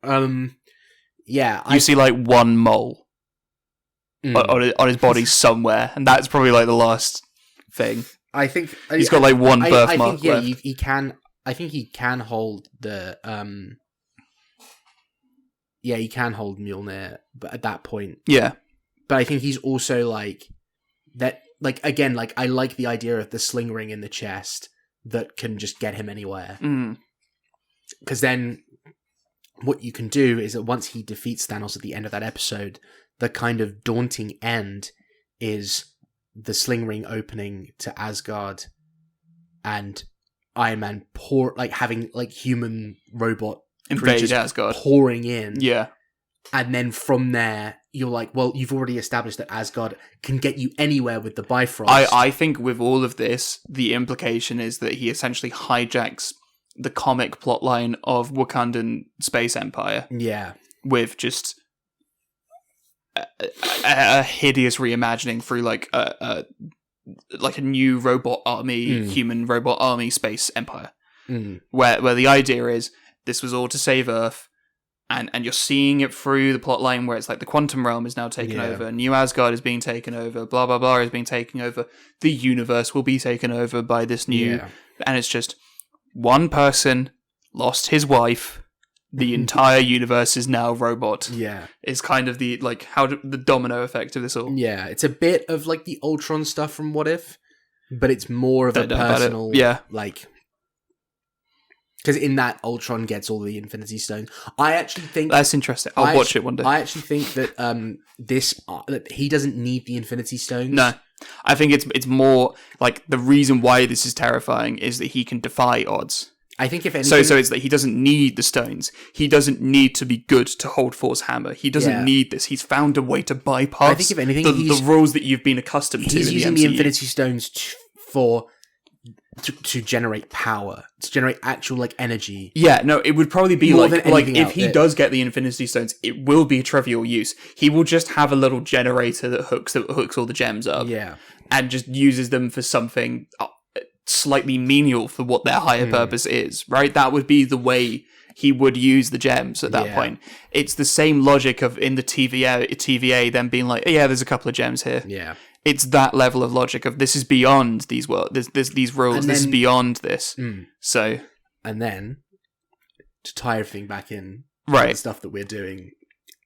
Speaker 2: Yeah.
Speaker 1: You see like one mole on his body somewhere, and that's probably like the last thing.
Speaker 2: I think
Speaker 1: he's got like one birthmark.
Speaker 2: He can. I think he can hold the. Yeah, he can hold Mjolnir, but at that point,
Speaker 1: yeah.
Speaker 2: But I think he's also like that. Like again, like I like the idea of the sling ring in the chest that can just get him anywhere. Because then, what you can do is that once he defeats Thanos at the end of that episode, the kind of daunting end is the sling ring opening to Asgard and Iron Man having like human robot
Speaker 1: invade Asgard
Speaker 2: pouring in.
Speaker 1: Yeah.
Speaker 2: And then from there you're like, well, you've already established that Asgard can get you anywhere with the Bifrost.
Speaker 1: I think with all of this, the implication is that he essentially hijacks the comic plotline of Wakandan Space Empire.
Speaker 2: Yeah.
Speaker 1: With just a hideous reimagining through like a new robot army, human robot army space empire, where the idea is this was all to save Earth, and you're seeing it through the plot line where it's like the quantum realm is now taken over, New Asgard is being taken over, blah blah blah is being taken over, the universe will be taken over by this new, and it's just one person lost his wife. The entire universe is now robot.
Speaker 2: Yeah.
Speaker 1: It's kind of the, like, the domino effect of this all.
Speaker 2: Yeah, it's a bit of, like, the Ultron stuff from What If, but it's more of a personal, like... Because in that, Ultron gets all the Infinity Stones. I actually think...
Speaker 1: That's interesting. I'll watch it one day.
Speaker 2: I actually think that that he doesn't need the Infinity Stones.
Speaker 1: No. I think it's more like the reason why this is terrifying is that he can defy odds.
Speaker 2: I think if anything...
Speaker 1: So it's that he doesn't need the stones. He doesn't need to be good to hold Thor's hammer. He doesn't need this. He's found a way to bypass
Speaker 2: I think if anything,
Speaker 1: the rules that you've been accustomed to.
Speaker 2: He's using
Speaker 1: the
Speaker 2: Infinity Stones to generate power, to generate actual like energy.
Speaker 1: Yeah, no, it would probably be
Speaker 2: More
Speaker 1: like
Speaker 2: than
Speaker 1: if he does get the Infinity Stones, it will be a trivial use. He will just have a little generator that hooks all the gems up.
Speaker 2: Yeah,
Speaker 1: and just uses them for something slightly menial for what their higher purpose is, right? That would be the way he would use the gems at that point. It's the same logic of in the TVA them being like, yeah, there's a couple of gems here.
Speaker 2: Yeah.
Speaker 1: It's that level of logic of this is beyond these these rules, this is beyond this. So...
Speaker 2: And then, to tie everything back in,
Speaker 1: right,
Speaker 2: the stuff that we're doing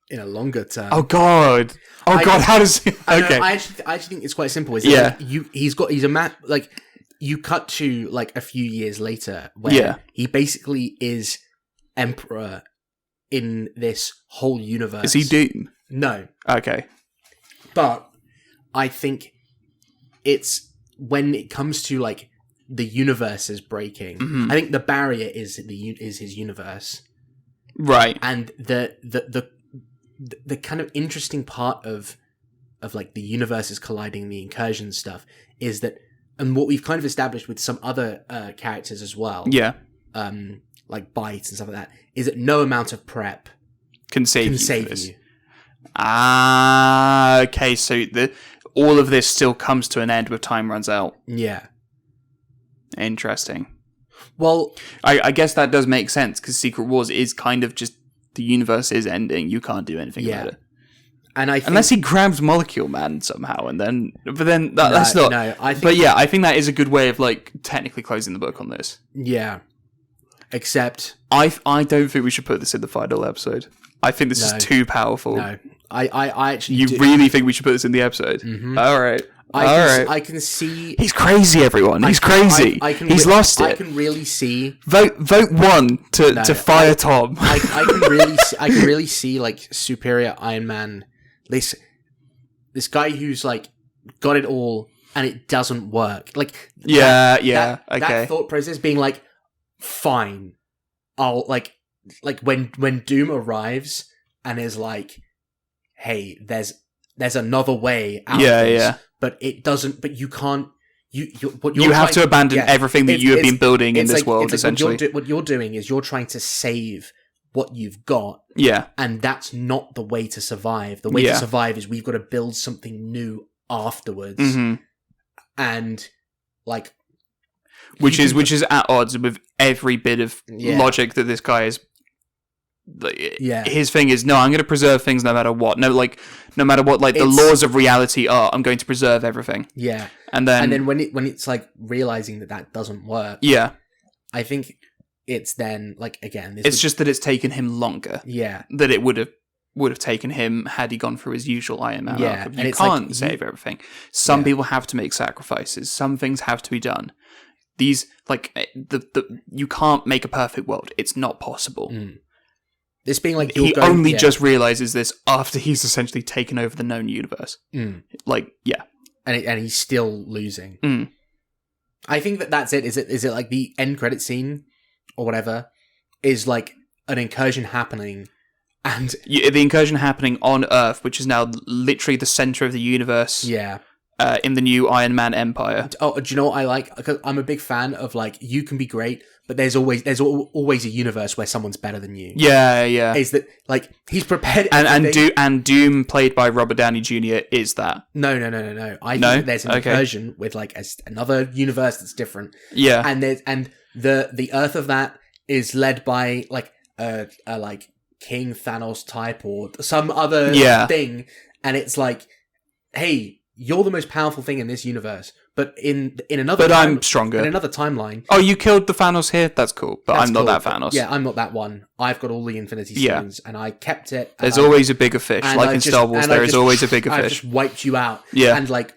Speaker 2: in a longer term.
Speaker 1: Oh God! How does... Okay.
Speaker 2: I actually think it's quite simple. He's a man, like... You cut to like a few years later where he basically is emperor in this whole universe.
Speaker 1: Is he Doom?
Speaker 2: No.
Speaker 1: Okay.
Speaker 2: But I think it's when it comes to like the universe is breaking. I think the barrier is his universe.
Speaker 1: Right.
Speaker 2: And the kind of interesting part of like the universes colliding, the incursion stuff is that. And what we've kind of established with some other characters as well, like Bite and stuff like that, is that no amount of prep
Speaker 1: can save you. Ah, okay. So all of this still comes to an end when time runs out.
Speaker 2: Yeah.
Speaker 1: Interesting.
Speaker 2: Well,
Speaker 1: I guess that does make sense because Secret Wars is kind of just the universe is ending. You can't do anything about it.
Speaker 2: And I think,
Speaker 1: unless he grabs Molecule Man somehow, that's not.
Speaker 2: No,
Speaker 1: I think that is a good way of like technically closing the book on this.
Speaker 2: Yeah, except
Speaker 1: I don't think we should put this in the final episode. I think this is too powerful.
Speaker 2: No, I actually.
Speaker 1: You really think we should put this in the episode? Mm-hmm. All right.
Speaker 2: I can see
Speaker 1: he's crazy. Everyone, he's crazy. He's lost it.
Speaker 2: I can really see.
Speaker 1: Vote 1 to fire Tom.
Speaker 2: I can really see like superior Iron Man. This guy who's like got it all and it doesn't work. Like that thought process being like, fine, I'll like when Doom arrives and is like, hey, there's another way out of this, but it doesn't. But you can't. You have
Speaker 1: to abandon everything that you have been building in this world. Essentially,
Speaker 2: what you're doing is you're trying to save what you've got.
Speaker 1: Yeah.
Speaker 2: And that's not the way to survive. The way to survive is we've got to build something new afterwards. Mm-hmm. And like
Speaker 1: which is at odds with every bit of logic that this guy is his thing is no, I'm going to preserve things no matter what. No matter what like the laws of reality are, I'm going to preserve everything.
Speaker 2: Yeah.
Speaker 1: And then
Speaker 2: when it's like realizing that doesn't work.
Speaker 1: Yeah.
Speaker 2: I think it's then like again.
Speaker 1: Just that it's taken him longer.
Speaker 2: Yeah,
Speaker 1: that it would have taken him had he gone through his usual Iron Man.
Speaker 2: Yeah,
Speaker 1: arc. You can't save everything. Some people have to make sacrifices. Some things have to be done. These like you can't make a perfect world. It's not possible.
Speaker 2: This being like
Speaker 1: he only just realizes this after he's essentially taken over the known universe. Like
Speaker 2: and he's still losing. I think that's it. Is it like the end credit scene? Or whatever, is like an incursion happening, and
Speaker 1: the incursion happening on Earth, which is now literally the center of the universe.
Speaker 2: Yeah,
Speaker 1: in the new Iron Man Empire.
Speaker 2: Oh, do you know what I like? Because I'm a big fan of like you can be great, but there's always a universe where someone's better than you.
Speaker 1: Yeah. Is
Speaker 2: that like he's prepared?
Speaker 1: And Doom, played by Robert Downey Jr., is that?
Speaker 2: No. I think there's an incursion with like another universe that's different.
Speaker 1: Yeah,
Speaker 2: and the Earth of that is led by like a like King Thanos type or some other thing, and it's like, hey, you're the most powerful thing in this universe, but in another
Speaker 1: I'm stronger
Speaker 2: in another timeline.
Speaker 1: Oh, you killed the Thanos here? That's cool, but I'm not that Thanos.
Speaker 2: Yeah, I'm not that one. I've got all the Infinity Stones, and I kept it.
Speaker 1: There's always a bigger fish, like in Star Wars. There is always a bigger fish.
Speaker 2: I've just wiped you out.
Speaker 1: Yeah,
Speaker 2: and like,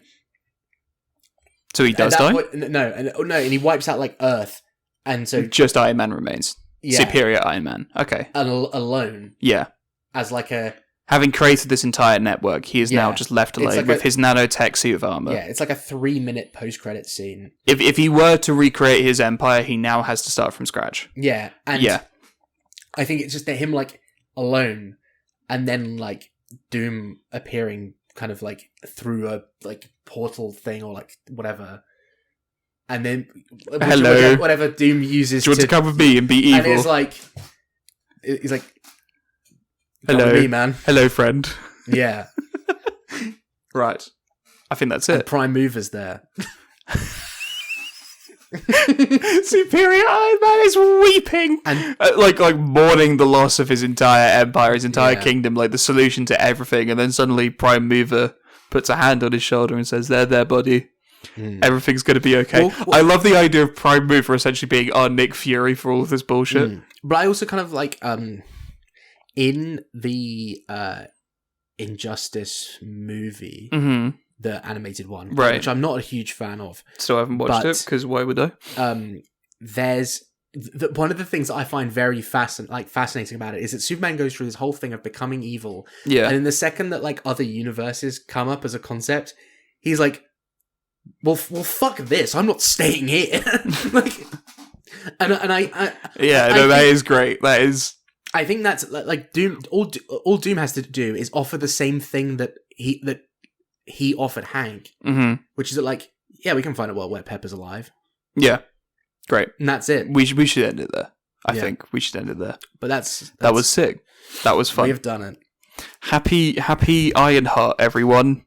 Speaker 1: so he does die.
Speaker 2: And he wipes out like Earth. And so
Speaker 1: just Iron Man remains. Yeah. Superior Iron Man. Okay.
Speaker 2: Alone.
Speaker 1: Yeah.
Speaker 2: As like a
Speaker 1: Having created this entire network, he is now just left alone with his nanotech suit of armor.
Speaker 2: Yeah, it's like a 3-minute post-credit scene.
Speaker 1: If he were to recreate his empire, he now has to start from scratch.
Speaker 2: Yeah, and I think it's just him, like, alone, and then, like, Doom appearing kind of, like, through a, like, portal thing or, like, whatever. And then...
Speaker 1: Hello.
Speaker 2: Whatever Doom uses
Speaker 1: Do you want to come with me and be evil?
Speaker 2: And it's like... He's like...
Speaker 1: Hello,
Speaker 2: me, man.
Speaker 1: Hello, friend.
Speaker 2: Yeah.
Speaker 1: Right. I think that's it.
Speaker 2: And Prime Mover's there.
Speaker 1: Superior Iron Man is weeping, and like mourning the loss of his entire empire, his entire kingdom, like the solution to everything. And then suddenly, Prime Mover puts a hand on his shoulder and says, "There, buddy. Everything's going to be okay." Well, I love the idea of Prime Mover essentially being our Nick Fury for all of this bullshit.
Speaker 2: But I also kind of like in the Injustice movie, the animated one, which I'm not a huge fan of.
Speaker 1: Still haven't watched it, because why would I?
Speaker 2: There's one of the things that I find very fascinating about it is that Superman goes through this whole thing of becoming evil.
Speaker 1: Yeah.
Speaker 2: And in the second that like other universes come up as a concept, he's like, well, fuck this. I'm not staying here. Like,
Speaker 1: that is great. That is.
Speaker 2: I think that's like Doom. All Doom has to do is offer the same thing that he offered Hank, which is that like, we can find a world where Pepper's alive.
Speaker 1: Yeah, great,
Speaker 2: and that's it.
Speaker 1: We should end it there. I think we should end it there.
Speaker 2: But that
Speaker 1: was sick. That was fun.
Speaker 2: We've done it.
Speaker 1: Happy Ironheart, everyone.